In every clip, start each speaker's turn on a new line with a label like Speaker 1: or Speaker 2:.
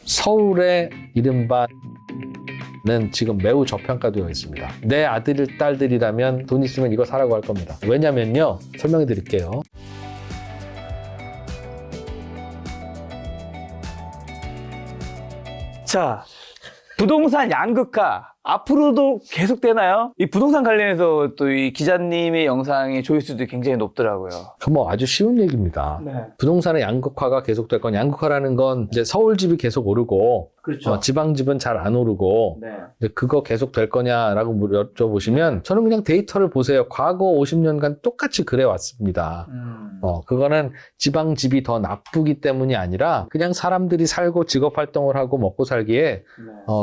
Speaker 1: 서울의 이른바 는 지금 매우 저평가되어 있습니다. 내 아들, 딸들이라면 돈 있으면 이거 사라고 할 겁니다. 왜냐면요, 설명해 드릴게요.
Speaker 2: 자, 부동산 양극화 앞으로도 계속되나요? 이 부동산 관련해서 또 이 기자님의 영상의 조회수도 굉장히 높더라고요.
Speaker 1: 그 뭐 아주 쉬운 얘기입니다.
Speaker 2: 네.
Speaker 1: 부동산의 양극화가 계속될 건, 양극화라는 건 이제 서울 집이 계속 오르고
Speaker 2: 그렇죠.
Speaker 1: 지방 집은 잘 안 오르고
Speaker 2: 네.
Speaker 1: 이제 그거 계속 될 거냐라고 여쭤보시면 저는 그냥 데이터를 보세요. 과거 50년간 똑같이 그래 왔습니다. 그거는 지방 집이 더 나쁘기 때문이 아니라 그냥 사람들이 살고 직업 활동을 하고 먹고 살기에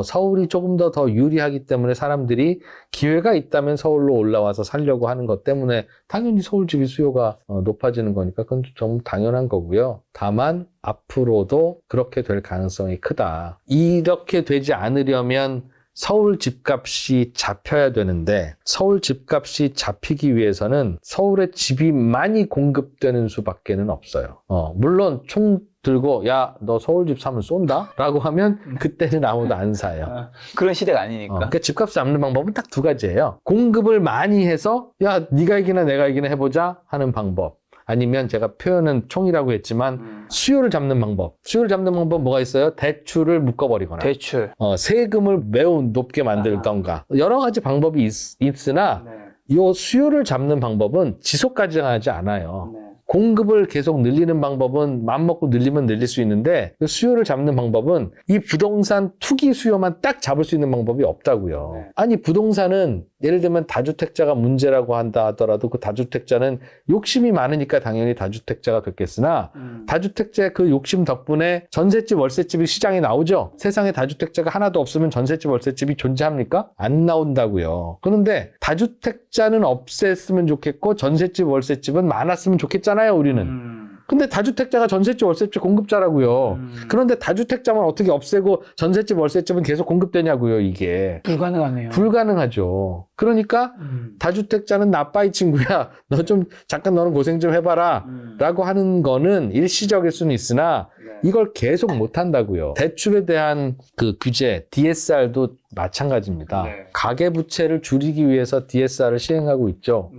Speaker 1: 서울이 조금 더 유리하기 때문에 사람들이 기회가 있다면 서울로 올라와서 살려고 하는 것 때문에 당연히 서울 집이 수요가 높아지는 거니까 그건 좀 당연한 거고요. 다만 앞으로도 그렇게 될 가능성이 크다. 이렇게 되지 않으려면 서울 집값이 잡혀야 되는데 서울 집값이 잡히기 위해서는 서울에 집이 많이 공급되는 수밖에는 없어요. 물론 총 들고 야, 너 서울 집 사면 쏜다? 라고 하면 그때는 아무도 안 사요.
Speaker 2: 그런 시대가 아니니까.
Speaker 1: 그러니까 집값 잡는 방법은 딱 두 가지예요. 공급을 많이 해서 야, 네가 이기나 내가 이기나 해보자 하는 방법. 아니면 제가 표현은 총이라고 했지만 수요를 잡는 방법. 수요를 잡는 방법 뭐가 있어요? 대출을 묶어버리거나
Speaker 2: 대출.
Speaker 1: 세금을 매우 높게 만들던가 여러 가지 방법이 있으나 이 수요를 잡는 방법은 지속 가능하지 않아요. 공급을 계속 늘리는 방법은 맘먹고 늘리면 늘릴 수 있는데 수요를 잡는 방법은 이 부동산 투기 수요만 딱 잡을 수 있는 방법이 없다고요. 아니 부동산은 예를 들면 다주택자가 문제라고 한다 하더라도 그 다주택자는 욕심이 많으니까 당연히 다주택자가 됐겠으나 다주택자의 그 욕심 덕분에 전셋집, 월세집이 시장에 나오죠. 세상에 다주택자가 하나도 없으면 전셋집, 월세집이 존재합니까? 안 나온다고요. 그런데 다주택자는 없앴으면 좋겠고 전셋집, 월세집은 많았으면 좋겠잖아요, 우리는. 근데 다주택자가 전셋집, 월세집 공급자라고요. 그런데 다주택자만 어떻게 없애고 전셋집, 월세집은 계속 공급되냐고요, 이게.
Speaker 2: 불가능하네요.
Speaker 1: 불가능하죠. 그러니까 다주택자는 나빠 이 친구야. 너 좀 잠깐 너는 고생 좀 해봐라 라고 하는 거는 일시적일 수는 있으나 이걸 계속 못 한다고요. 대출에 대한 그 규제, DSR도 마찬가지입니다. 가계부채를 줄이기 위해서 DSR을 시행하고 있죠.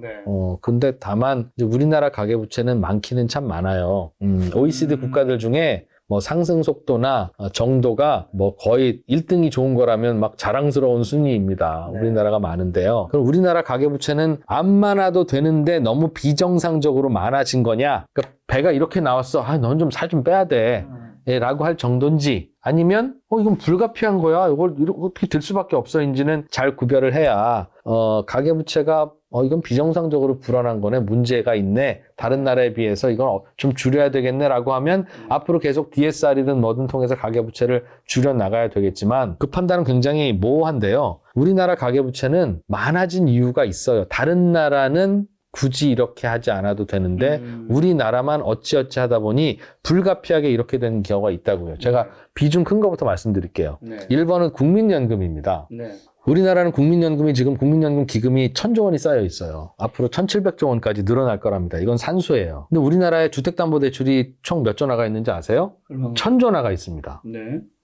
Speaker 1: 근데 다만 이제 우리나라 가계부채는 많기는 참 많아요. OECD 국가들 중에 뭐 상승 속도나 정도가 뭐 거의 1등이 좋은 거라면 막 자랑스러운 순위입니다. 우리나라가 많은데요. 그럼 우리나라 가계부채는 안 많아도 되는데 너무 비정상적으로 많아진 거냐? 그러니까 배가 이렇게 나왔어. 넌 좀 살 좀 빼야 돼. 라고 할 정도인지 아니면 이건 불가피한 거야. 이걸 어떻게 들 수밖에 없어인지는 잘 구별을 해야 가계부채가 이건 비정상적으로 불어난 거네. 문제가 있네. 다른 나라에 비해서 이건 좀 줄여야 되겠네 라고 하면 앞으로 계속 DSR이든 뭐든 통해서 가계부채를 줄여 나가야 되겠지만 그 판단은 굉장히 모호한데요. 우리나라 가계부채는 많아진 이유가 있어요. 다른 나라는 굳이 이렇게 하지 않아도 되는데 우리나라만 어찌어찌 하다 보니 불가피하게 이렇게 되는 경우가 있다고요. 제가 비중 큰 거부터 말씀드릴게요. 1번은 국민연금입니다. 우리나라는 국민연금이 지금 국민연금 기금이 1,000조 원이 쌓여 있어요. 앞으로 1,700조 원까지 늘어날 거랍니다. 이건 산수예요. 근데 우리나라에 주택담보대출이 총 몇 조 나가 있는지 아세요? 1,000조 나가 있습니다.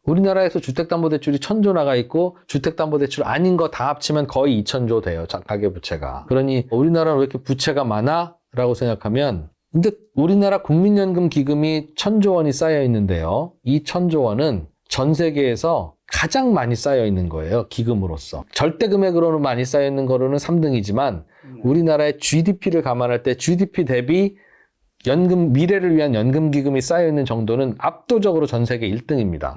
Speaker 1: 우리나라에서 주택담보대출이 1,000조 나가 있고 주택담보대출 아닌 거 다 합치면 거의 2,000조 돼요. 가계부채가. 그러니 우리나라는 왜 이렇게 부채가 많아? 라고 생각하면 근데 우리나라 국민연금 기금이 1,000조 원이 쌓여 있는데요. 이 1,000조 원은 전 세계에서 가장 많이 쌓여 있는 거예요. 기금으로서. 절대 금액으로는 많이 쌓여 있는 거로는 3등이지만 우리나라의 GDP를 감안할 때 GDP 대비 미래를 위한 연금 기금이 쌓여 있는 정도는 압도적으로 전 세계 1등입니다.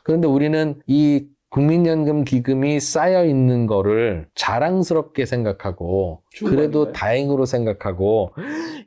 Speaker 1: 그런데 우리는 이 국민연금 기금이 쌓여 있는 거를 자랑스럽게 생각하고 그래도 다행으로 생각하고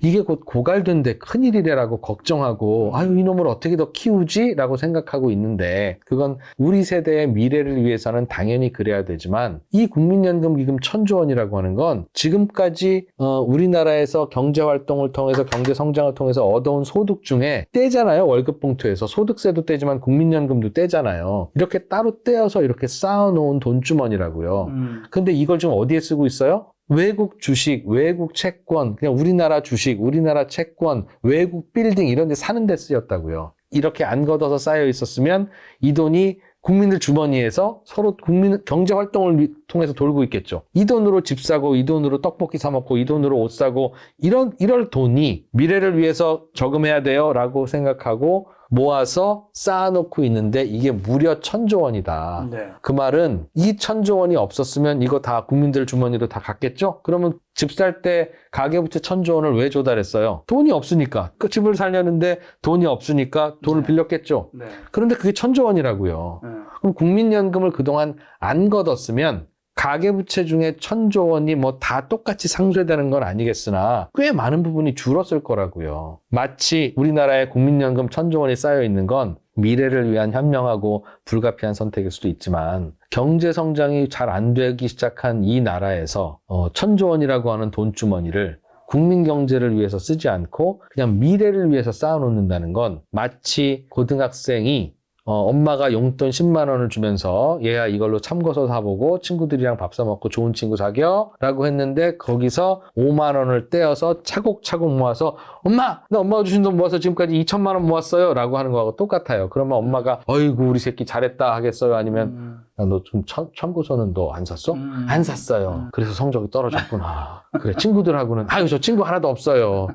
Speaker 1: 이게 곧 고갈된데 큰일이래라고 걱정하고 이놈을 어떻게 더 키우지? 라고 생각하고 있는데 그건 우리 세대의 미래를 위해서는 당연히 그래야 되지만 이 국민연금 기금 1,000조 원이라고 하는 건 지금까지 우리나라에서 경제활동을 통해서 경제성장을 통해서 얻어온 소득 중에 떼잖아요. 월급 봉투에서 소득세도 떼지만 국민연금도 떼잖아요. 이렇게 따로 떼어서 이렇게 쌓아놓은 돈주머니라고요. 근데 이걸 지금 어디에 쓰고 있어요? 외국 주식, 외국 채권, 그냥 우리나라 주식, 우리나라 채권, 외국 빌딩 이런 데 사는 데 쓰였다고요. 이렇게 안 걷어서 쌓여 있었으면 이 돈이 국민들 주머니에서 서로 국민 경제 활동을 통해서 돌고 있겠죠. 이 돈으로 집 사고, 이 돈으로 떡볶이 사 먹고, 이 돈으로 옷 사고, 이럴 돈이 미래를 위해서 저금해야 돼요라고 생각하고 모아서 쌓아놓고 있는데 이게 무려 1,000조 원이다.
Speaker 2: 네.
Speaker 1: 그 말은 이 1,000조 원이 없었으면 이거 다 국민들 주머니로 다 갔겠죠? 그러면 집 살 때 가계부채 1,000조 원을 왜 조달했어요? 돈이 없으니까. 그 집을 살려는데 돈이 없으니까 돈을 빌렸겠죠?
Speaker 2: 네.
Speaker 1: 그런데 그게 1,000조 원이라고요. 그럼 국민연금을 그동안 안 걷었으면 가계부채 중에 1,000조 원이 뭐 다 똑같이 상쇄되는 건 아니겠으나 꽤 많은 부분이 줄었을 거라고요. 마치 우리나라에 국민연금 1,000조 원이 쌓여 있는 건 미래를 위한 현명하고 불가피한 선택일 수도 있지만 경제 성장이 잘 안 되기 시작한 이 나라에서 1,000조 원이라고 하는 돈주머니를 국민 경제를 위해서 쓰지 않고 그냥 미래를 위해서 쌓아놓는다는 건 마치 고등학생이 엄마가 용돈 10만 원을 주면서 얘야 이걸로 참고서 사보고 친구들이랑 밥 사먹고 좋은 친구 사겨 라고 했는데 거기서 5만 원을 떼어서 차곡차곡 모아서 엄마 나 엄마가 주신 돈 모아서 지금까지 2천만 원 모았어요 라고 하는 거하고 똑같아요. 그러면 엄마가 어이구 우리 새끼 잘했다 하겠어요? 아니면 야, 너 좀 참고서는 너 안 샀어? 안 샀어요. 그래서 성적이 떨어졌구나. 그래 친구들하고는 아유 저 친구 하나도 없어요.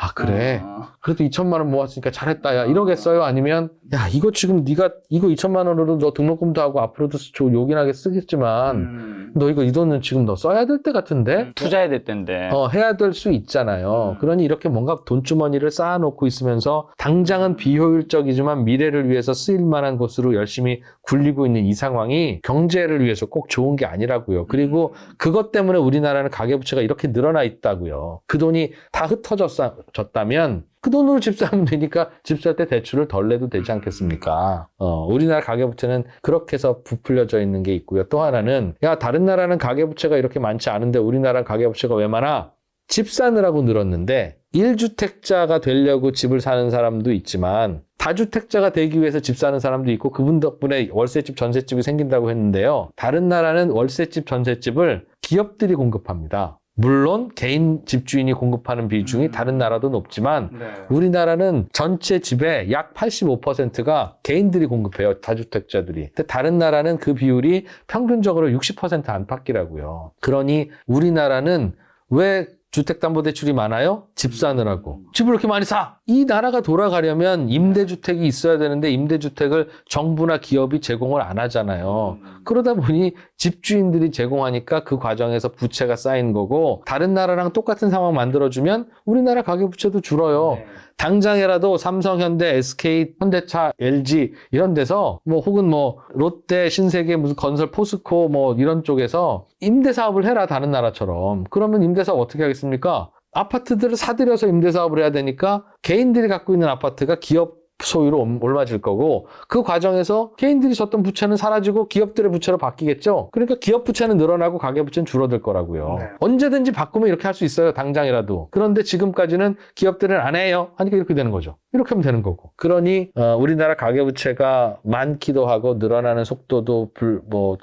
Speaker 1: 아 그래? 그래도 2천만 원 모았으니까 잘했다 야 이러겠어요? 아니면 야 이거 지금 네가 이거 2천만 원으로 너 등록금도 하고 앞으로도 요긴하게 쓰겠지만 너 이 돈은 지금 너 써야 될 때 같은데?
Speaker 2: 투자해야 될 텐데.
Speaker 1: 해야 될 수 있잖아요. 그러니 이렇게 뭔가 돈주머니를 쌓아놓고 있으면서 당장은 비효율적이지만 미래를 위해서 쓰일 만한 곳으로 열심히 굴리고 있는 이 상황이 경제를 위해서 꼭 좋은 게 아니라고요. 그리고 그것 때문에 우리나라는 가계부채가 이렇게 늘어나 있다고요. 그 돈이 다 흩어졌다면 그 돈으로 집 사면 되니까 집 살 때 대출을 덜 내도 되지 않겠습니까? 우리나라 가계부채는 그렇게 해서 부풀려져 있는 게 있고요. 또 하나는 야 다른 나라는 가계부채가 이렇게 많지 않은데 우리나라 가계부채가 왜 많아? 집 사느라고 늘었는데 1주택자가 되려고 집을 사는 사람도 있지만 다주택자가 되기 위해서 집 사는 사람도 있고 그분 덕분에 월세집, 전세집이 생긴다고 했는데요. 다른 나라는 월세집, 전세집을 기업들이 공급합니다. 물론 개인 집주인이 공급하는 비중이 다른 나라도 높지만 우리나라는 전체 집의 약 85%가 개인들이 공급해요. 다주택자들이. 근데 다른 나라는 그 비율이 평균적으로 60% 안팎이라고요. 그러니 우리나라는 왜 주택담보대출이 많아요? 집 사느라고. 집을 이렇게 많이 사! 이 나라가 돌아가려면 임대주택이 있어야 되는데 임대주택을 정부나 기업이 제공을 안 하잖아요. 그러다 보니 집주인들이 제공하니까 그 과정에서 부채가 쌓인 거고 다른 나라랑 똑같은 상황 만들어주면 우리나라 가계부채도 줄어요. 당장이라도 삼성, 현대, SK, 현대차, LG 이런 데서 뭐 혹은 뭐 롯데, 신세계, 무슨 건설, 포스코 뭐 이런 쪽에서 임대사업을 해라 다른 나라처럼. 그러면 임대사업 어떻게 하겠습니까? 아파트들을 사들여서 임대사업을 해야 되니까 개인들이 갖고 있는 아파트가 기업 소유로 옮아질 거고 그 과정에서 개인들이 졌던 부채는 사라지고 기업들의 부채로 바뀌겠죠. 그러니까 기업 부채는 늘어나고 가계 부채는 줄어들 거라고요. 언제든지 바꾸면 이렇게 할 수 있어요. 당장이라도. 그런데 지금까지는 기업들은 안 해요. 하니까 이렇게 되는 거죠. 이렇게 하면 되는 거고. 그러니 우리나라 가계 부채가 많기도 하고 늘어나는 속도도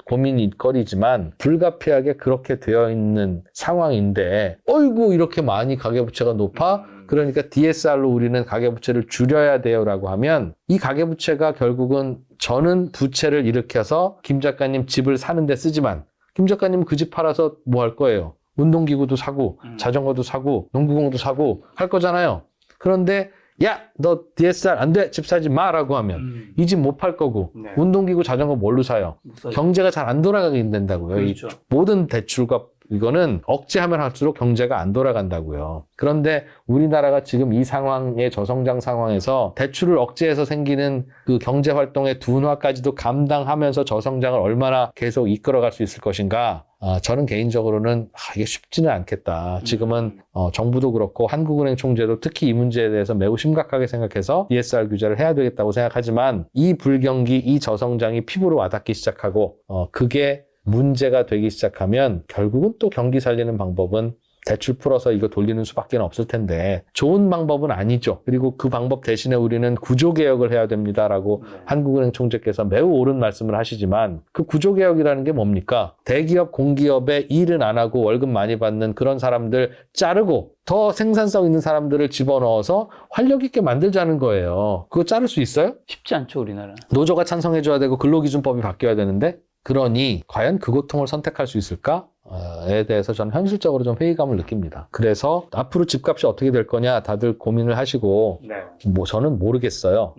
Speaker 1: 고민거리지만 불가피하게 그렇게 되어 있는 상황인데 어이구 이렇게 많이 가계 부채가 높아? 그러니까 DSR로 우리는 가계부채를 줄여야 돼요라고 하면 이 가계부채가 결국은 저는 부채를 일으켜서 김 작가님 집을 사는 데 쓰지만 김 작가님 그 집 팔아서 뭐 할 거예요? 운동기구도 사고 자전거도 사고 농구공도 사고 할 거잖아요. 그런데 야, 너 DSR 안 돼. 집 사지 마라고 하면 이 집 못 팔 거고 운동기구 자전거 뭘로 사요? 경제가 잘 안 돌아가게 된다고요.
Speaker 2: 그렇죠.
Speaker 1: 이 모든 대출과 이거는 억제하면 할수록 경제가 안 돌아간다고요. 그런데 우리나라가 지금 이 상황의 저성장 상황에서 대출을 억제해서 생기는 그 경제 활동의 둔화까지도 감당하면서 저성장을 얼마나 계속 이끌어갈 수 있을 것인가? 저는 개인적으로는 이게 쉽지는 않겠다. 지금은 정부도 그렇고 한국은행 총재도 특히 이 문제에 대해서 매우 심각하게 생각해서 DSR 규제를 해야 되겠다고 생각하지만 이 불경기, 이 저성장이 피부로 와닿기 시작하고 그게 문제가 되기 시작하면 결국은 또 경기 살리는 방법은 대출 풀어서 이거 돌리는 수밖에 없을 텐데 좋은 방법은 아니죠. 그리고 그 방법 대신에 우리는 구조개혁을 해야 됩니다라고 한국은행 총재께서 매우 옳은 말씀을 하시지만 그 구조개혁이라는 게 뭡니까? 대기업, 공기업에 일은 안 하고 월급 많이 받는 그런 사람들 자르고 더 생산성 있는 사람들을 집어넣어서 활력 있게 만들자는 거예요. 그거 자를 수 있어요?
Speaker 2: 쉽지 않죠, 우리나라.
Speaker 1: 노조가 찬성해줘야 되고 근로기준법이 바뀌어야 되는데 그러니 과연 그 고통을 선택할 수 있을까?에 대해서 저는 현실적으로 좀 회의감을 느낍니다. 그래서 앞으로 집값이 어떻게 될 거냐 다들 고민을 하시고 뭐 저는 모르겠어요.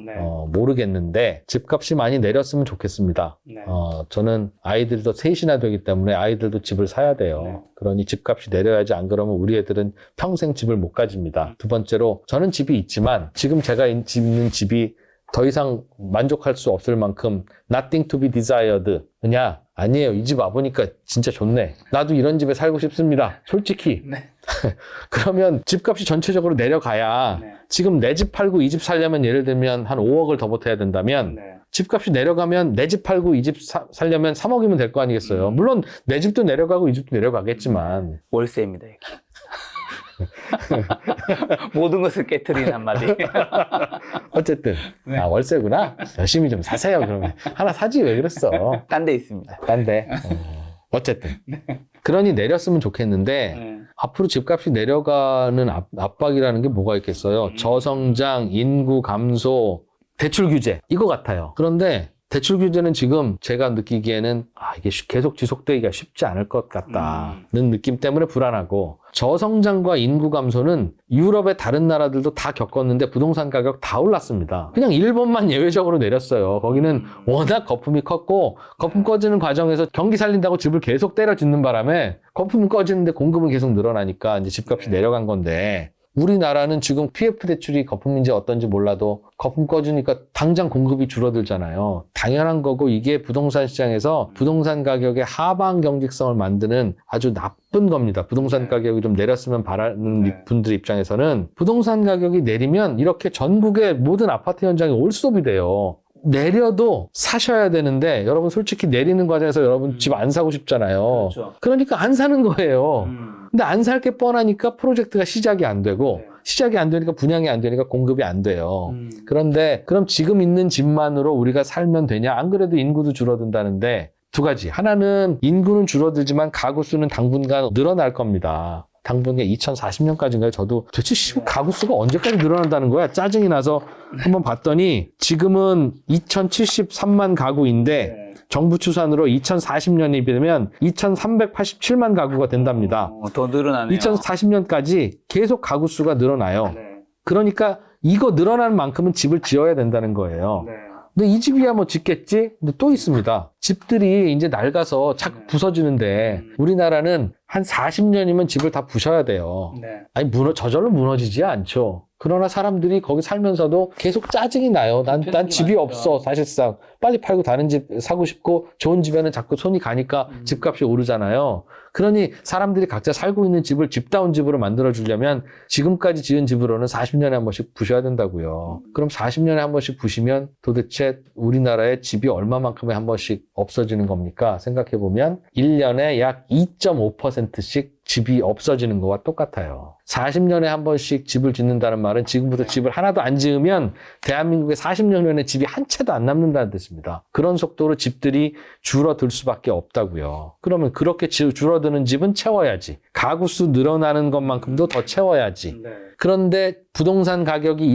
Speaker 1: 모르겠는데 집값이 많이 내렸으면 좋겠습니다. 저는 아이들도 셋이나 되기 때문에 아이들도 집을 사야 돼요. 그러니 집값이 내려야지 안 그러면 우리 애들은 평생 집을 못 가집니다. 두 번째로 저는 집이 있지만 지금 제가 있는 집이 더 이상 만족할 수 없을 만큼 nothing to be desired. 그냥 아니에요. 이 집 와보니까 진짜 좋네. 나도 이런 집에 살고 싶습니다. 솔직히. 그러면 집값이 전체적으로 내려가야 지금 내 집 팔고 이 집 살려면 예를 들면 한 5억을 더 보태야 된다면 집값이 내려가면 내 집 팔고 이 집 살려면 3억이면 될 거 아니겠어요. 물론 내 집도 내려가고 이 집도 내려가겠지만
Speaker 2: 월세입니다, 여기. 모든 것을 깨트리는 한마디.
Speaker 1: 어쨌든 월세구나. 열심히 좀 사세요. 그러면 하나 사지 왜 그랬어.
Speaker 2: 딴 데 있습니다.
Speaker 1: 딴데 어쨌든 그러니 내렸으면 좋겠는데 앞으로 집값이 내려가는 압박이라는 게 뭐가 있겠어요. 저성장, 인구 감소, 대출 규제 이거 같아요. 그런데 대출 규제는 지금 제가 느끼기에는 이게 계속 지속되기가 쉽지 않을 것 같다는 느낌 때문에 불안하고 저성장과 인구 감소는 유럽의 다른 나라들도 다 겪었는데 부동산 가격 다 올랐습니다. 그냥 일본만 예외적으로 내렸어요. 거기는 워낙 거품이 컸고 거품 꺼지는 과정에서 경기 살린다고 집을 계속 때려 짓는 바람에 거품은 꺼지는데 공급은 계속 늘어나니까 이제 집값이 내려간 건데 우리나라는 지금 PF 대출이 거품인지 어떤지 몰라도 거품 꺼주니까 당장 공급이 줄어들잖아요. 당연한 거고 이게 부동산 시장에서 부동산 가격의 하방 경직성을 만드는 아주 나쁜 겁니다. 부동산 가격이 좀 내렸으면 바라는 분들 입장에서는 부동산 가격이 내리면 이렇게 전국의 모든 아파트 현장에 올스톱이 돼요. 내려도 사셔야 되는데 여러분 솔직히 내리는 과정에서 여러분 집 안 사고 싶잖아요.
Speaker 2: 그렇죠.
Speaker 1: 그러니까 안 사는 거예요. 근데 안 살 게 뻔하니까 프로젝트가 시작이 안 되고 시작이 안 되니까 분양이 안 되니까 공급이 안 돼요. 그런데 그럼 지금 있는 집만으로 우리가 살면 되냐? 안 그래도 인구도 줄어든다는데 두 가지. 하나는 인구는 줄어들지만 가구 수는 당분간 늘어날 겁니다. 당분간 2040년까지인가요? 저도 도대체 가구 수가 언제까지 늘어난다는 거야? 짜증이 나서 한번 봤더니 지금은 2073만 가구인데 정부 추산으로 2040년이 되면 2387만 가구가 된답니다.
Speaker 2: 더 늘어나네요.
Speaker 1: 2040년까지 계속 가구 수가 늘어나요. 그러니까 이거 늘어나는 만큼은 집을 지어야 된다는 거예요. 근데 이 집이야 뭐 짓겠지? 근데 또 있습니다. 집들이 이제 낡아서 자꾸 부서지는데 우리나라는 한 40년이면 집을 다 부셔야 돼요. 아니 저절로 무너지지 않죠. 그러나 사람들이 거기 살면서도 계속 짜증이 나요. 난 집이 없어 사실상. 빨리 팔고 다른 집 사고 싶고 좋은 집에는 자꾸 손이 가니까 집값이 오르잖아요. 그러니 사람들이 각자 살고 있는 집을 집다운 집으로 만들어주려면 지금까지 지은 집으로는 40년에 한 번씩 부셔야 된다고요. 그럼 40년에 한 번씩 부시면 도대체 우리나라의 집이 얼마만큼의 한 번씩 없어지는 겁니까? 생각해보면 1년에 약 2.5%씩 집이 없어지는 거와 똑같아요. 40년에 한 번씩 집을 짓는다는 말은 지금부터 집을 하나도 안 지으면 대한민국의 40년 후에는 집이 한 채도 안 남는다는 뜻입니다. 그런 속도로 집들이 줄어들 수밖에 없다고요. 그러면 그렇게 줄어드는 집은 채워야지. 가구 수 늘어나는 것만큼도 더 채워야지. 그런데 부동산 가격이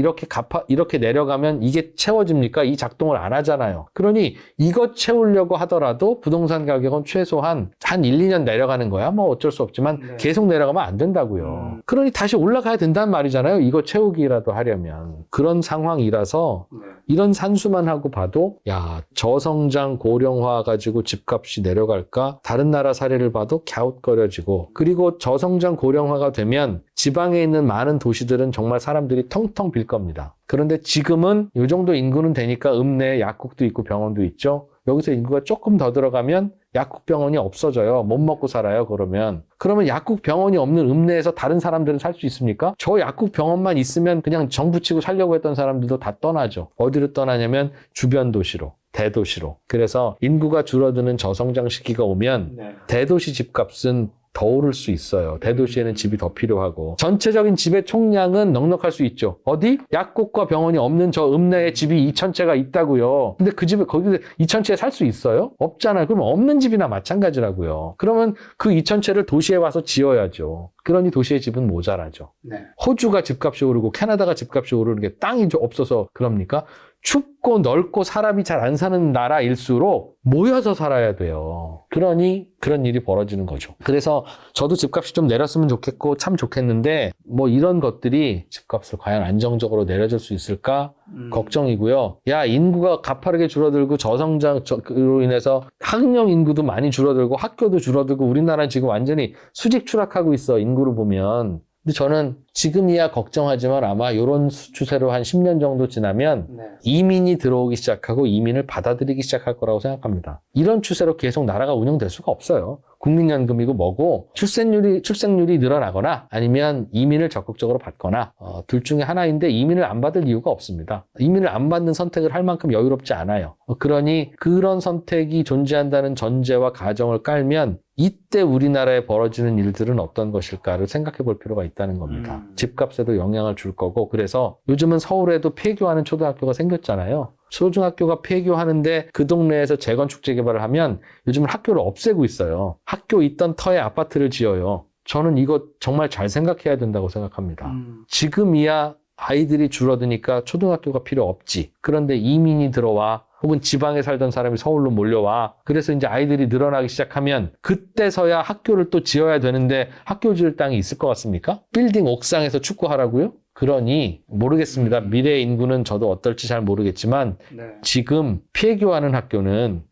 Speaker 1: 이렇게 내려가면 이게 채워집니까? 이 작동을 안 하잖아요. 그러니 이거 채우려고 하더라도 부동산 가격은 최소한 한 1, 2년 내려가는 거야. 뭐 어쩔 수 없지만 계속 내려가면 안 된다고요. 그러니 다시 올라가야 된다는 말이잖아요. 이거 채우기라도 하려면. 그런 상황이라서 이런 산수만 하고 봐도 야, 저성장 고령화 가지고 집값이 내려갈까? 다른 나라 사례를 봐도 갸웃거려지고 그리고 저성장 고령화가 되면 지방에 있는 많은 도시들은 정말 사람들이 텅텅 빌 겁니다. 그런데 지금은 이 정도 인구는 되니까 읍내에 약국도 있고 병원도 있죠. 여기서 인구가 조금 더 들어가면 약국 병원이 없어져요. 못 먹고 살아요. 그러면 약국 병원이 없는 읍내에서 다른 사람들은 살 수 있습니까? 저 약국 병원만 있으면 그냥 정부 치고 살려고 했던 사람들도 다 떠나죠. 어디로 떠나냐면 주변 도시로. 대도시로. 그래서 인구가 줄어드는 저성장 시기가 오면 대도시 집값은 더 오를 수 있어요. 대도시에는 집이 더 필요하고. 전체적인 집의 총량은 넉넉할 수 있죠. 어디? 약국과 병원이 없는 저 읍내에 집이 2,000채가 있다고요. 근데 그 집에 거기 2,000채에 살 수 있어요? 없잖아요. 그럼 없는 집이나 마찬가지라고요. 그러면 그 2,000채를 도시에 와서 지어야죠. 그러니 도시의 집은 모자라죠.
Speaker 2: 네.
Speaker 1: 호주가 집값이 오르고 캐나다가 집값이 오르는 게 땅이 없어서 그럽니까? 춥고 넓고 사람이 잘 안 사는 나라일수록 모여서 살아야 돼요. 그러니 그런 일이 벌어지는 거죠. 그래서 저도 집값이 좀 내렸으면 좋겠고 참 좋겠는데 뭐 이런 것들이 집값을 과연 안정적으로 내려줄 수 있을까? 걱정이고요. 야, 인구가 가파르게 줄어들고 저성장으로 인해서 학령 인구도 많이 줄어들고 학교도 줄어들고 우리나라는 지금 완전히 수직 추락하고 있어, 인구를 보면. 근데 저는 지금이야 걱정하지만 아마 이런 추세로 한 10년 정도 지나면 이민이 들어오기 시작하고 이민을 받아들이기 시작할 거라고 생각합니다. 이런 추세로 계속 나라가 운영될 수가 없어요. 국민연금이고 뭐고 출생률이 늘어나거나 아니면 이민을 적극적으로 받거나 둘 중에 하나인데 이민을 안 받을 이유가 없습니다. 이민을 안 받는 선택을 할 만큼 여유롭지 않아요. 그러니 그런 선택이 존재한다는 전제와 가정을 깔면 이때 우리나라에 벌어지는 일들은 어떤 것일까를 생각해 볼 필요가 있다는 겁니다. 집값에도 영향을 줄 거고 그래서 요즘은 서울에도 폐교하는 초등학교가 생겼잖아요. 초중학교가 폐교하는데 그 동네에서 재건축 재개발을 하면 요즘은 학교를 없애고 있어요. 학교 있던 터에 아파트를 지어요. 저는 이거 정말 잘 생각해야 된다고 생각합니다. 지금이야 아이들이 줄어드니까 초등학교가 필요 없지. 그런데 이민이 들어와 혹은 지방에 살던 사람이 서울로 몰려와. 그래서 이제 아이들이 늘어나기 시작하면 그때서야 학교를 또 지어야 되는데 학교 지을 땅이 있을 것 같습니까? 빌딩 옥상에서 축구하라고요? 그러니 모르겠습니다. 미래의 인구는 저도 어떨지 잘 모르겠지만 지금 폐교하는 학교는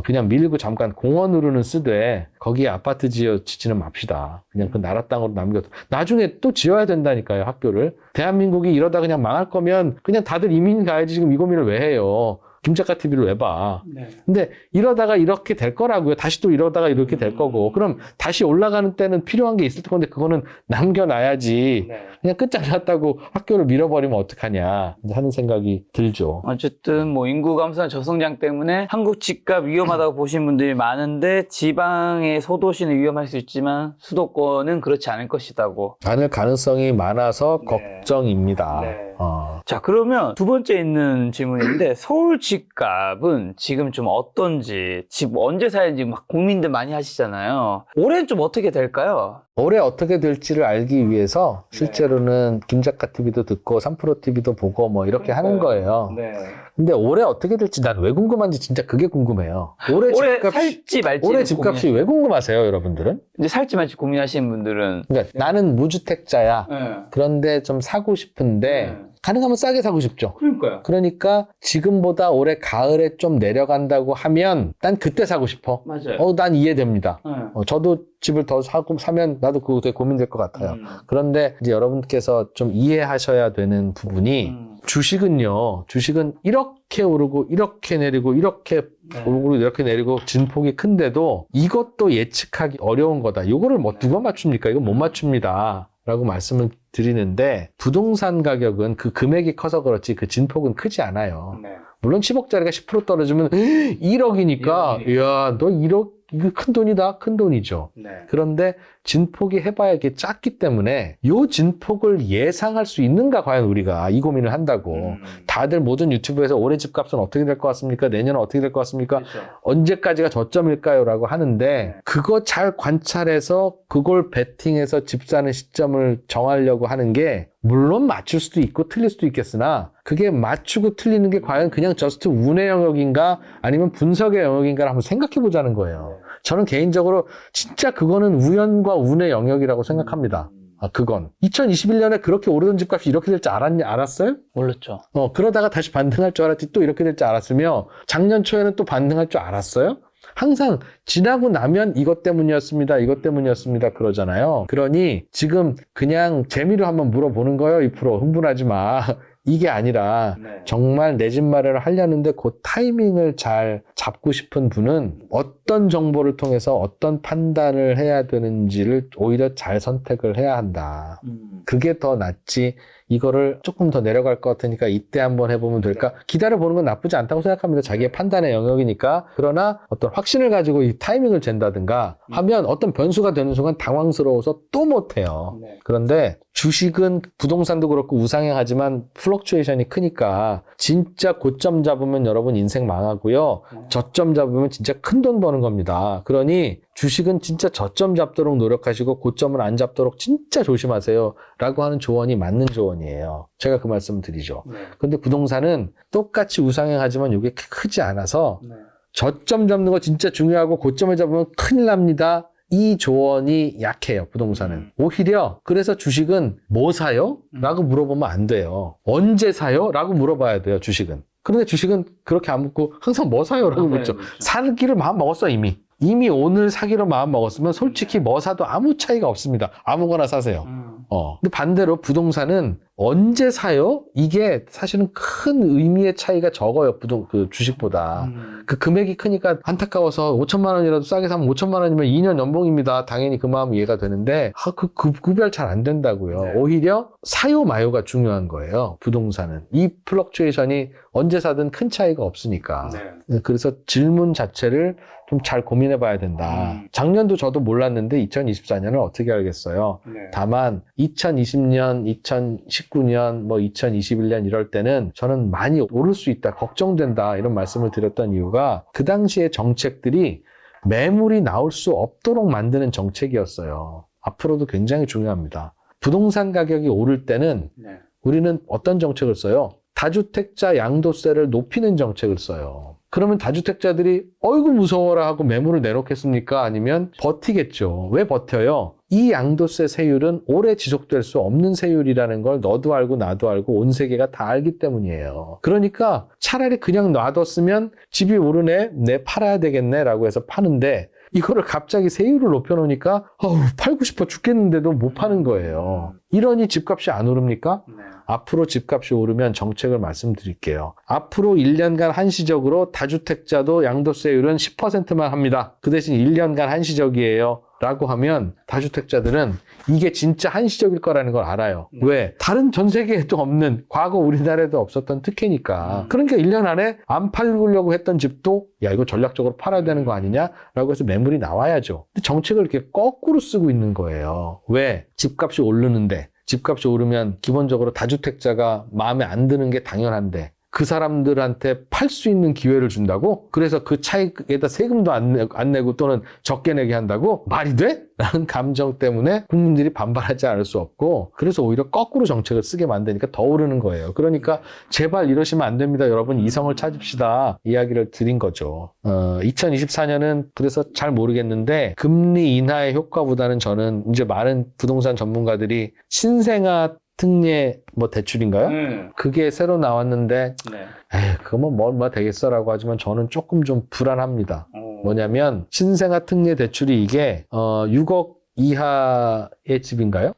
Speaker 1: 그냥 밀고 잠깐 공원으로는 쓰되 거기에 아파트 짓지는 맙시다. 그냥 그 나라 땅으로 남겨도 나중에 또 지어야 된다니까요, 학교를. 대한민국이 이러다 그냥 망할 거면 그냥 다들 이민 가야지 지금 이 고민을 왜 해요. 김작가 TV를 왜 봐. 근데 이러다가 이렇게 될 거라고요. 다시 또 이러다가 이렇게 될 거고. 그럼 다시 올라가는 때는 필요한 게 있을 건데 그거는 남겨놔야지. 그냥 끝장났다고 학교를 밀어버리면 어떡하냐 하는 생각이 들죠.
Speaker 2: 어쨌든 뭐 인구 감소나 저성장 때문에 한국 집값 위험하다고 보시는 분들이 많은데 지방의 소도시는 위험할 수 있지만 수도권은 그렇지 않을 것이다고.
Speaker 1: 않을 가능성이 많아서 걱정입니다.
Speaker 2: 자, 그러면 두 번째 있는 질문인데 서울 집값은 지금 좀 어떤지, 집 언제 사야지 막 고민들 많이 하시잖아요. 올해는 좀 어떻게 될까요?
Speaker 1: 올해 어떻게 될지를 알기 위해서 실제로는 김작가 TV도 듣고 3프로 TV도 보고 뭐 이렇게 하는 거예요. 근데 올해 어떻게 될지 난 왜 궁금한지 진짜 그게 궁금해요. 올해
Speaker 2: 살지 말지.
Speaker 1: 올해 집값이 왜 궁금하세요, 여러분들은?
Speaker 2: 이제 살지 말지 고민하시는 분들은.
Speaker 1: 그러니까 나는 무주택자야. 그런데 좀 사고 싶은데 가능하면 싸게 사고 싶죠.
Speaker 2: 그러니까요.
Speaker 1: 그러니까 지금보다 올해 가을에 좀 내려간다고 하면 난 그때 사고 싶어.
Speaker 2: 맞아요.
Speaker 1: 난 이해됩니다. 저도 집을 더 사면 나도 그거 되게 고민될 것 같아요. 그런데 이제 여러분께서 좀 이해하셔야 되는 부분이 주식은요. 주식은 이렇게 오르고 이렇게 내리고 이렇게 오르고 이렇게 내리고 진폭이 큰데도 이것도 예측하기 어려운 거다. 이거를 뭐 누가 맞춥니까? 이거 못 맞춥니다. 라고 말씀을 드리는데 부동산 가격은 그 금액이 커서 그렇지 그 진폭은 크지 않아요. 물론 10억짜리가 10% 떨어지면 1억이니까 이야 너 1억 이거 큰 돈이다. 큰 돈이죠. 그런데 진폭이 해봐야 이게 작기 때문에 요 진폭을 예상할 수 있는가 과연 우리가 이 고민을 한다고. 다들 모든 유튜브에서 올해 집값은 어떻게 될 것 같습니까? 내년은 어떻게 될 것 같습니까? 언제까지가 저점일까요? 라고 하는데 그거 잘 관찰해서 그걸 베팅해서 집 사는 시점을 정하려고 하는 게 물론 맞출 수도 있고 틀릴 수도 있겠으나 그게 맞추고 틀리는 게 과연 그냥 저스트 운의 영역인가 아니면 분석의 영역인가를 한번 생각해 보자는 거예요. 저는 개인적으로 진짜 그거는 우연과 운의 영역이라고 생각합니다. 그건 2021년에 그렇게 오르던 집값이 이렇게 될 줄 알았어요?
Speaker 2: 몰랐죠.
Speaker 1: 그러다가 다시 반등할 줄 알았지 또 이렇게 될 줄 알았으며 작년 초에는 또 반등할 줄 알았어요? 항상 지나고 나면 이것 때문이었습니다. 이것 때문이었습니다. 그러잖아요. 그러니 지금 그냥 재미로 한번 물어보는 거예요. 2% 흥분하지 마. 이게 아니라 정말 내 집 마련을 하려는데 그 타이밍을 잘 잡고 싶은 분은 어떤 정보를 통해서 어떤 판단을 해야 되는지를 오히려 잘 선택을 해야 한다. 그게 더 낫지 이거를 조금 더 내려갈 것 같으니까 이때 한번 해보면 될까? 기다려보는 건 나쁘지 않다고 생각합니다. 자기의 판단의 영역이니까. 그러나 어떤 확신을 가지고 이 타이밍을 잰다든가 하면 어떤 변수가 되는 순간 당황스러워서 또 못해요. 그런데 주식은 부동산도 그렇고 우상향하지만 플럭추에이션이 크니까 진짜 고점 잡으면 여러분 인생 망하고요. 저점 잡으면 진짜 큰 돈 버는 겁니다. 그러니 주식은 진짜 저점 잡도록 노력하시고 고점을 안 잡도록 진짜 조심하세요. 라고 하는 조언이 맞는 조언이에요. 제가 그 말씀을 드리죠. 근데 부동산은 똑같이 우상향하지만 이게 크지 않아서 저점 잡는 거 진짜 중요하고 고점을 잡으면 큰일 납니다. 이 조언이 약해요, 부동산은. 오히려 그래서 주식은 뭐 사요? 라고 물어보면 안 돼요. 언제 사요? 라고 물어봐야 돼요, 주식은. 그런데 주식은 그렇게 안 묻고 항상 뭐 사요? 라고 묻죠. 사기를 마음 먹었어, 이미. 이미 오늘 사기로 마음 먹었으면 솔직히 뭐 사도 아무 차이가 없습니다. 아무거나 사세요. 근데 반대로 부동산은 언제 사요? 이게 사실은 큰 의미의 차이가 적어요. 주식보다. 그 금액이 크니까 안타까워서 5천만 원이라도 싸게 사면 5천만 원이면 2년 연봉입니다. 당연히 그 마음 이해가 되는데 그 구별 잘 안 된다고요. 오히려 사요 마요가 중요한 거예요. 부동산은. 이 플럭추에이션이 언제 사든 큰 차이가 없으니까. 그래서 질문 자체를 좀 잘 고민해 봐야 된다. 작년도 저도 몰랐는데 2024년을 어떻게 알겠어요. 다만 2020년, 2019년, 뭐 2021년 이럴 때는 저는 많이 오를 수 있다, 걱정된다 이런 말씀을 드렸던 이유가 그 당시의 정책들이 매물이 나올 수 없도록 만드는 정책이었어요. 앞으로도 굉장히 중요합니다. 부동산 가격이 오를 때는 우리는 어떤 정책을 써요? 다주택자 양도세를 높이는 정책을 써요. 그러면 다주택자들이 어이구 무서워라 하고 매물을 내놓겠습니까? 아니면 버티겠죠. 왜 버텨요? 이 양도세 세율은 오래 지속될 수 없는 세율이라는 걸 너도 알고 나도 알고 온 세계가 다 알기 때문이에요. 그러니까 차라리 그냥 놔뒀으면 집이 오르네, 내 팔아야 되겠네 라고 해서 파는데 이거를 갑자기 세율을 높여놓으니까 팔고 싶어 죽겠는데도 못 파는 거예요. 이러니 집값이 안 오릅니까? 앞으로 집값이 오르면 정책을 말씀드릴게요. 앞으로 1년간 한시적으로 다주택자도 양도세율은 10%만 합니다. 그 대신 1년간 한시적이에요. 라고 하면 다주택자들은 이게 진짜 한시적일 거라는 걸 알아요. 왜? 다른 전 세계에도 없는, 과거 우리나라에도 없었던 특혜니까. 그러니까 1년 안에 안 팔려고 했던 집도 야 이거 전략적으로 팔아야 되는 거 아니냐라고 해서 매물이 나와야죠. 근데 정책을 이렇게 거꾸로 쓰고 있는 거예요. 왜? 집값이 오르는데, 집값이 오르면 기본적으로 다주택자가 마음에 안 드는 게 당연한데 그 사람들한테 팔 수 있는 기회를 준다고? 그래서 그 차익에다 세금도 안 내고 또는 적게 내게 한다고? 말이 돼? 라는 감정 때문에 국민들이 반발하지 않을 수 없고, 그래서 오히려 거꾸로 정책을 쓰게 만드니까 더 오르는 거예요. 그러니까 제발 이러시면 안 됩니다. 여러분 이성을 찾읍시다. 이야기를 드린 거죠. 2024년은 그래서 잘 모르겠는데 금리 인하의 효과보다는 저는 이제 많은 부동산 전문가들이 신생아 특례 대출인가요? 그게 새로 나왔는데 그거면 뭐 되겠어라고 하지만 저는 조금 좀 불안합니다. 뭐냐면 신생아 특례 대출이 이게 6억 이하의 집인가요?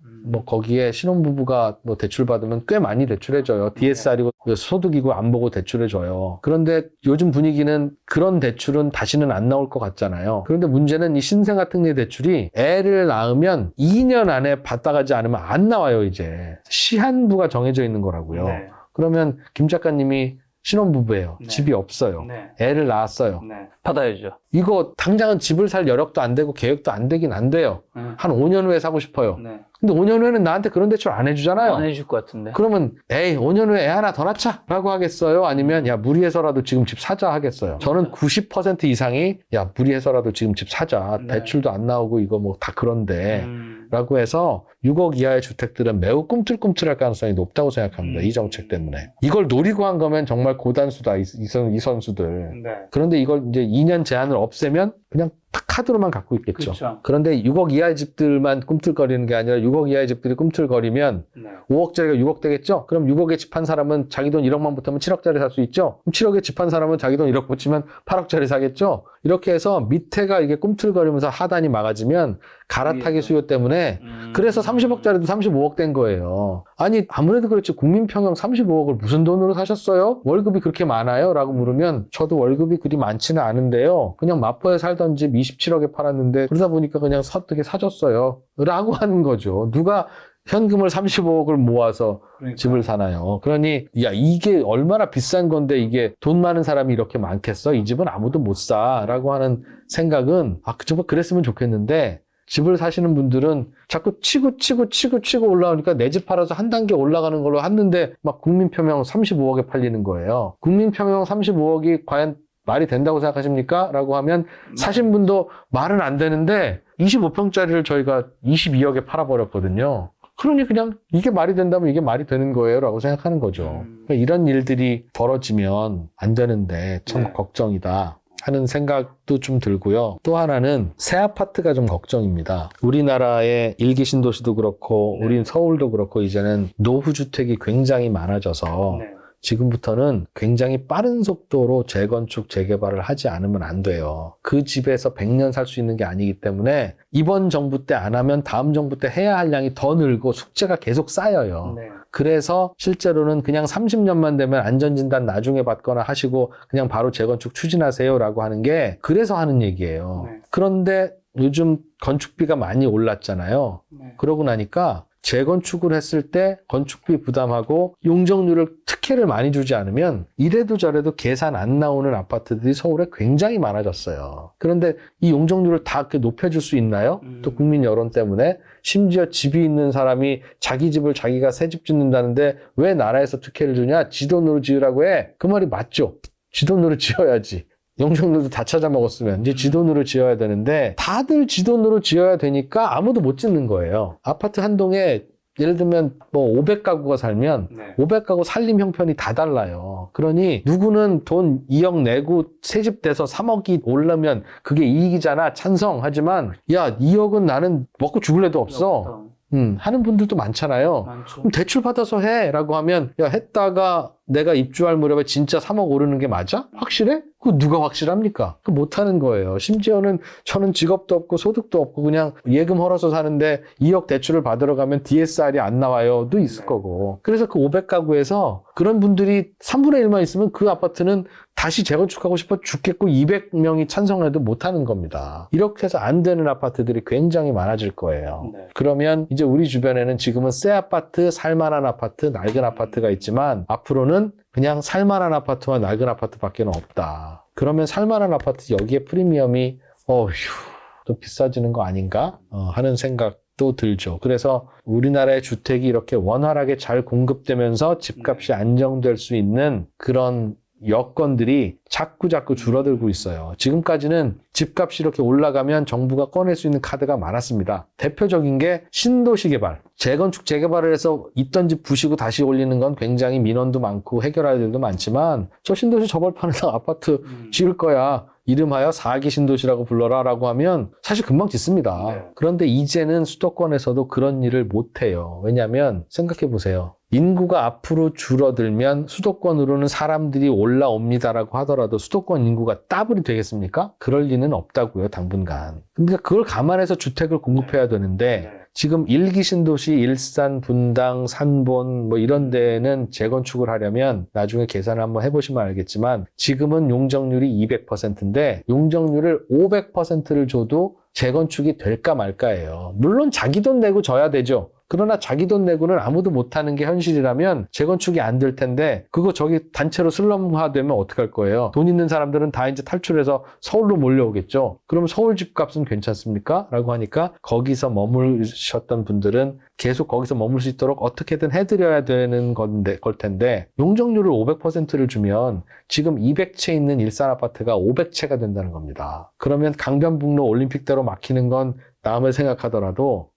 Speaker 1: 거기에 신혼부부가 대출 받으면 꽤 많이 대출해줘요. DSR이고 소득이고 안 보고 대출해줘요. 그런데 요즘 분위기는 그런 대출은 다시는 안 나올 것 같잖아요. 그런데 문제는 이 신생아 특례 대출이 애를 낳으면 2년 안에 받아가지 않으면 안 나와요, 이제. 시한부가 정해져 있는 거라고요. 그러면 김 작가님이 신혼부부예요. 집이 없어요. 애를 낳았어요.
Speaker 2: 받아야죠.
Speaker 1: 이거 당장은 집을 살 여력도 안 되고 계획도 안 되긴 안 돼요. 한 5년 후에 사고 싶어요. 근데 5년 후에는 나한테 그런 대출 안 해주잖아요.
Speaker 2: 안 해줄 것 같은데.
Speaker 1: 그러면 5년 후에 애 하나 더 낳자 라고 하겠어요? 아니면 야 무리해서라도 지금 집 사자 하겠어요? 저는 90% 이상이 야 무리해서라도 지금 집 사자. 대출도 안 나오고 이거 다 그런데 라고 해서 6억 이하의 주택들은 매우 꿈틀꿈틀할 가능성이 높다고 생각합니다. 이 정책 때문에. 이걸 노리고 한 거면 정말 고단수다, 이 선수들. 그런데 이걸 이제 2년 제한을 없애면 그냥 딱 카드로만 갖고 있겠죠.
Speaker 2: 그렇죠.
Speaker 1: 그런데 6억 이하의 집들만 꿈틀거리는 게 아니라 6억 이하의 집들이 꿈틀거리면 5억짜리가 6억 되겠죠? 그럼 6억에 집 한 사람은 자기 돈 1억만 붙으면 7억짜리 살 수 있죠? 그럼 7억에 집 한 사람은 자기 돈 1억 붙이면 8억짜리 사겠죠? 이렇게 해서 밑에가 이게 꿈틀거리면서 하단이 막아지면 갈아타기 수요 때문에 그래서 30억짜리도 35억 된 거예요. 아니 아무래도 그렇지 국민평형 35억을 무슨 돈으로 사셨어요? 월급이 그렇게 많아요? 라고 물으면 저도 월급이 그리 많지는 않은데요. 그냥 마포에 살던 집 27억에 팔았는데 그러다 보니까 그냥 되게 사줬어요. 라고 하는 거죠. 누가 현금을 35억을 모아서
Speaker 2: 그러니까.
Speaker 1: 집을 사나요? 그러니 야 이게 얼마나 비싼 건데 이게 돈 많은 사람이 이렇게 많겠어? 이 집은 아무도 못 사라고 하는 생각은 정말 그랬으면 좋겠는데 집을 사시는 분들은 자꾸 치고 올라오니까 내 집 팔아서 한 단계 올라가는 걸로 했는데 막 국민표명 35억에 팔리는 거예요. 국민표명 35억이 과연 말이 된다고 생각하십니까? 라고 하면 사신 분도 말은 안 되는데 25평짜리를 저희가 22억에 팔아버렸거든요. 그러니 그냥 이게 말이 된다면 이게 말이 되는 거예요 라고 생각하는 거죠. 그러니까 이런 일들이 벌어지면 안 되는데 참
Speaker 2: 네.
Speaker 1: 걱정이다 하는 생각도 좀 들고요. 또 하나는 새 아파트가 좀 걱정입니다. 우리나라의 일기 신도시도 그렇고
Speaker 2: 네.
Speaker 1: 우린 서울도 그렇고 이제는 노후주택이 굉장히 많아져서
Speaker 2: 네.
Speaker 1: 지금부터는 굉장히 빠른 속도로 재건축, 재개발을 하지 않으면 안 돼요. 그 집에서 100년 살 수 있는 게 아니기 때문에 이번 정부 때 안 하면 다음 정부 때 해야 할 양이 더 늘고 숙제가 계속 쌓여요.
Speaker 2: 네.
Speaker 1: 그래서 실제로는 그냥 30년만 되면 안전진단 나중에 받거나 하시고 그냥 바로 재건축 추진하세요라고 하는 게 그래서 하는 얘기예요.
Speaker 2: 네.
Speaker 1: 그런데 요즘 건축비가 많이 올랐잖아요.
Speaker 2: 네.
Speaker 1: 그러고 나니까 재건축을 했을 때 건축비 부담하고 용적률을 특혜를 많이 주지 않으면 이래도 저래도 계산 안 나오는 아파트들이 서울에 굉장히 많아졌어요. 그런데 이 용적률을 다 이렇게 높여줄 수 있나요? 또 국민 여론 때문에 심지어 집이 있는 사람이 자기 집을 자기가 새 집 짓는다는데 왜 나라에서 특혜를 주냐? 지 돈으로 지으라고 해. 그 말이 맞죠. 지 돈으로 지어야지. 용적률도 다 찾아먹었으면 이제 지 돈으로 지어야 되는데 다들 지 돈으로 지어야 되니까 아무도 못 짓는 거예요. 아파트 한 동에 예를 들면 뭐 500가구가 살면
Speaker 2: 네.
Speaker 1: 500가구 살림 형편이 다 달라요. 그러니 누구는 돈 2억 내고 새집 돼서 3억이 오르면 그게 이익이잖아. 찬성하지만 야 2억은 나는 먹고 죽을래도 없어. 하는 분들도 많잖아요.
Speaker 2: 많죠.
Speaker 1: 그럼 대출 받아서 해 라고 하면 야 했다가 내가 입주할 무렵에 진짜 3억 오르는 게 맞아? 확실해? 그거 누가 확실합니까? 그 못하는 거예요. 심지어는 저는 직업도 없고 소득도 없고 그냥 예금 헐어서 사는데 2억 대출을 받으러 가면 DSR이 안 나와요도 있을
Speaker 2: 네.
Speaker 1: 거고. 그래서 그 500가구에서 그런 분들이 3분의 1만 있으면 그 아파트는 다시 재건축하고 싶어 죽겠고 200명이 찬성해도 못하는 겁니다. 이렇게 해서 안 되는 아파트들이 굉장히 많아질 거예요.
Speaker 2: 네.
Speaker 1: 그러면 이제 우리 주변에는 지금은 새 아파트, 살만한 아파트, 낡은 아파트가 있지만 앞으로는 그냥 살만한 아파트와 낡은 아파트밖에 없다. 그러면 살만한 아파트 여기에 프리미엄이 좀 비싸지는 거 아닌가 하는 생각도 들죠. 그래서 우리나라의 주택이 이렇게 원활하게 잘 공급되면서 집값이 안정될 수 있는 그런 여건들이 자꾸 줄어들고 있어요. 지금까지는 집값이 이렇게 올라가면 정부가 꺼낼 수 있는 카드가 많았습니다. 대표적인 게 신도시 개발. 재건축, 재개발을 해서 있던 집 부시고 다시 올리는 건 굉장히 민원도 많고 해결할 일도 많지만 저 신도시 저벌판에다 아파트 지을 거야. 이름하여 4기 신도시라고 불러라 라고 하면 사실 금방 짓습니다.
Speaker 2: 네.
Speaker 1: 그런데 이제는 수도권에서도 그런 일을 못해요. 왜냐하면 생각해 보세요. 인구가 앞으로 줄어들면 수도권으로는 사람들이 올라옵니다라고 하더라도 수도권 인구가 더블이 되겠습니까? 그럴 리는 없다고요, 당분간. 그러니까 그걸 감안해서 주택을 공급해야 되는데 지금 1기 신도시, 일산, 분당, 산본 뭐 이런 데는 재건축을 하려면 나중에 계산을 한번 해보시면 알겠지만 지금은 용적률이 200%인데 용적률을 500%를 줘도 재건축이 될까 말까예요. 물론 자기 돈 내고 져야 되죠. 그러나 자기 돈 내고는 아무도 못하는 게 현실이라면 재건축이 안 될 텐데 그거 저기 단체로 슬럼화되면 어떡할 거예요? 돈 있는 사람들은 다 이제 탈출해서 서울로 몰려오겠죠. 그럼 서울 집값은 괜찮습니까? 라고 하니까 거기서 머무르셨던 분들은 계속 거기서 머물 수 있도록 어떻게든 해드려야 되는 걸 텐데 용적률을 500%를 주면 지금 200채 있는 일산 아파트가 500채가 된다는 겁니다. 그러면 강변북로 올림픽대로 막히는 건 다음에 생각하더라도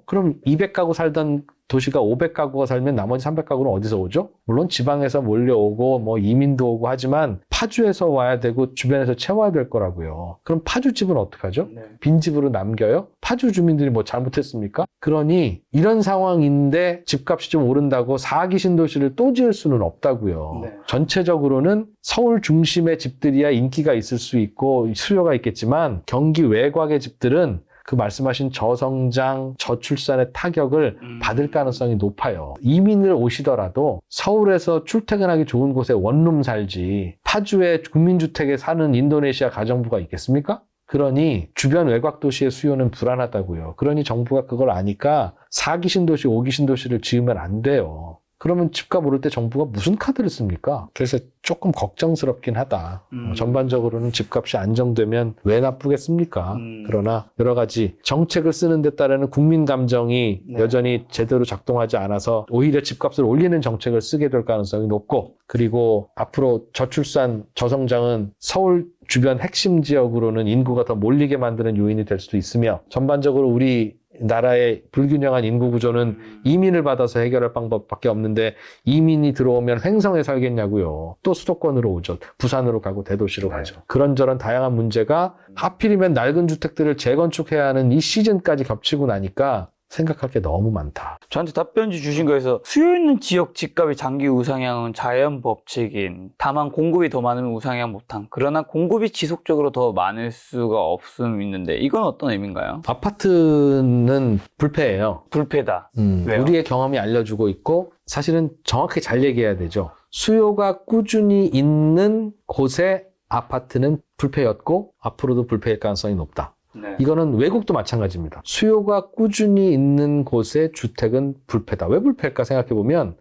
Speaker 1: 그럼 200가구 살던 도시가 500가구가 살면 나머지 300가구는 어디서 오죠? 물론 지방에서 몰려오고 뭐 이민도 오고 하지만 파주에서 와야 되고 주변에서 채워야 될 거라고요. 그럼 파주 집은 어떡하죠?
Speaker 2: 네.
Speaker 1: 빈집으로 남겨요? 파주 주민들이 뭐 잘못했습니까? 그러니 이런 상황인데 집값이 좀 오른다고 4기 신도시를 또 지을 수는 없다고요.
Speaker 2: 네.
Speaker 1: 전체적으로는 서울 중심의 집들이야 인기가 있을 수 있고 수요가 있겠지만 경기 외곽의 집들은 그 말씀하신 저성장, 저출산의 타격을 받을 가능성이 높아요. 이민을 오시더라도 서울에서 출퇴근하기 좋은 곳에 원룸 살지 파주에 국민주택에 사는 인도네시아 가정부가 있겠습니까? 그러니 주변 외곽 도시의 수요는 불안하다고요. 그러니 정부가 그걸 아니까 4기 신도시, 5기 신도시를 지으면 안 돼요. 그러면 집값 오를 때 정부가 무슨 카드를 씁니까? 그래서 조금 걱정스럽긴 하다. 전반적으로는 집값이 안정되면 왜 나쁘겠습니까? 그러나 여러 가지 정책을 쓰는 데 따르는 국민 감정이
Speaker 2: 네.
Speaker 1: 여전히 제대로 작동하지 않아서 오히려 집값을 올리는 정책을 쓰게 될 가능성이 높고, 그리고 앞으로 저출산, 저성장은 서울 주변 핵심 지역으로는 인구가 더 몰리게 만드는 요인이 될 수도 있으며, 전반적으로 우리 나라의 불균형한 인구 구조는 이민을 받아서 해결할 방법밖에 없는데 이민이 들어오면 횡성에 살겠냐고요. 또 수도권으로 오죠. 부산으로 가고 대도시로 가죠. 그런저런 다양한 문제가 하필이면 낡은 주택들을 재건축해야 하는 이 시즌까지 겹치고 나니까 생각할 게 너무 많다.
Speaker 2: 저한테 답변지 주신 거에서 수요 있는 지역 집값의 장기 우상향은 자연 법칙인, 다만 공급이 더 많으면 우상향 못한, 그러나 공급이 지속적으로 더 많을 수가 없음 있는데 이건 어떤 의미인가요?
Speaker 1: 아파트는 불패예요.
Speaker 2: 불패다. 왜요?
Speaker 1: 우리의 경험이 알려주고 있고, 사실은 정확히 잘 얘기해야 되죠. 수요가 꾸준히 있는 곳에 아파트는 불패였고 앞으로도 불패일 가능성이 높다.
Speaker 2: 네.
Speaker 1: 이거는 외국도 마찬가지입니다. 수요가 꾸준히 있는 곳의 주택은 불패다. 왜 불패일까 생각해보면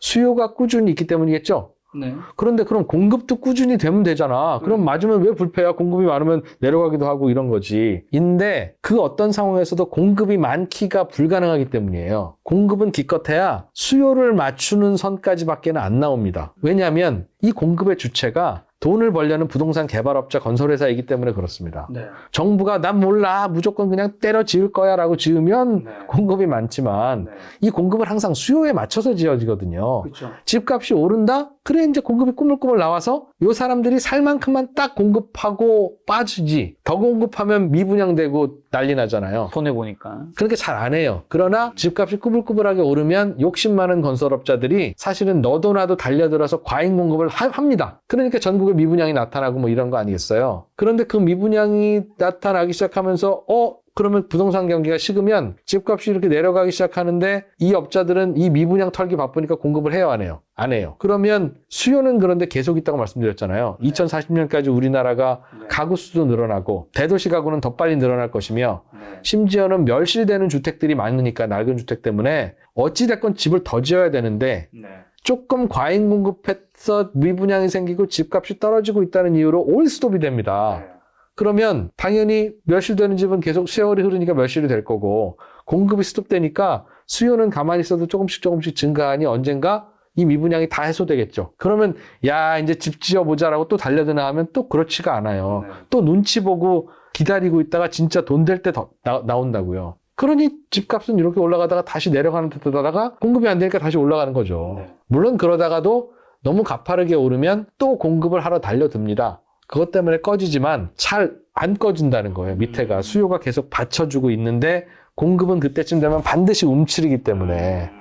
Speaker 1: 수요가 꾸준히 있기 때문이겠죠?
Speaker 2: 네.
Speaker 1: 그런데 그럼 공급도 꾸준히 되면 되잖아. 그럼 맞으면 왜 불패야? 공급이 많으면 내려가기도 하고 이런 거지. 인데 그 어떤 상황에서도 공급이 많기가 불가능하기 때문이에요. 공급은 기껏해야 수요를 맞추는 선까지밖에는 안 나옵니다. 왜냐하면 이 공급의 주체가 돈을 벌려는 부동산 개발업자, 건설회사이기 때문에 그렇습니다.
Speaker 2: 네.
Speaker 1: 정부가 난 몰라 무조건 그냥 때려 지을 거야 라고 지으면
Speaker 2: 네.
Speaker 1: 공급이 많지만
Speaker 2: 네.
Speaker 1: 이 공급을 항상 수요에 맞춰서 지어지거든요.
Speaker 2: 그렇죠.
Speaker 1: 집값이 오른다? 그래 이제 공급이 꾸물꾸물 나와서 요 사람들이 살 만큼만 딱 공급하고 빠지지. 더 공급하면 미분양되고 난리 나잖아요.
Speaker 2: 손해보니까.
Speaker 1: 그렇게 잘 안 해요. 그러나 집값이 꾸불꾸불하게 오르면 욕심 많은 건설업자들이 사실은 너도 나도 달려들어서 과잉 공급을 합니다. 그러니까 전국에 미분양이 나타나고 뭐 이런 거 아니겠어요? 그런데 그 미분양이 나타나기 시작하면서 그러면 부동산 경기가 식으면 집값이 이렇게 내려가기 시작하는데 이 업자들은 이 미분양 털기 바쁘니까 공급을 해요, 안 해요? 안 해요. 그러면 수요는 그런데 계속 있다고 말씀드렸잖아요. 2040년까지 우리나라가 가구 수도 늘어나고 대도시 가구는 더 빨리 늘어날 것이며 심지어는 멸실되는 주택들이 많으니까 낡은 주택 때문에 어찌됐건 집을 더 지어야 되는데 조금 과잉 공급해서 미분양이 생기고 집값이 떨어지고 있다는 이유로 올스톱이 됩니다. 그러면 당연히 멸실되는 집은 계속 세월이 흐르니까 멸실이 될 거고 공급이 스톱되니까 수요는 가만히 있어도 조금씩 증가하니 언젠가 이 미분양이 다 해소되겠죠. 그러면 야 이제 집 지어보자라고 또 달려드나 하면 또 그렇지가 않아요. 또 눈치 보고 기다리고 있다가 진짜 돈 될 때 나온다고요. 그러니 집값은 이렇게 올라가다가 다시 내려가는 듯 하다가 공급이 안 되니까 다시 올라가는 거죠. 물론 그러다가도 너무 가파르게 오르면 또 공급을 하러 달려듭니다. 그것 때문에 꺼지지만 잘 안 꺼진다는 거예요. 밑에가 수요가 계속 받쳐주고 있는데 공급은 그때쯤 되면 반드시 움츠리기 때문에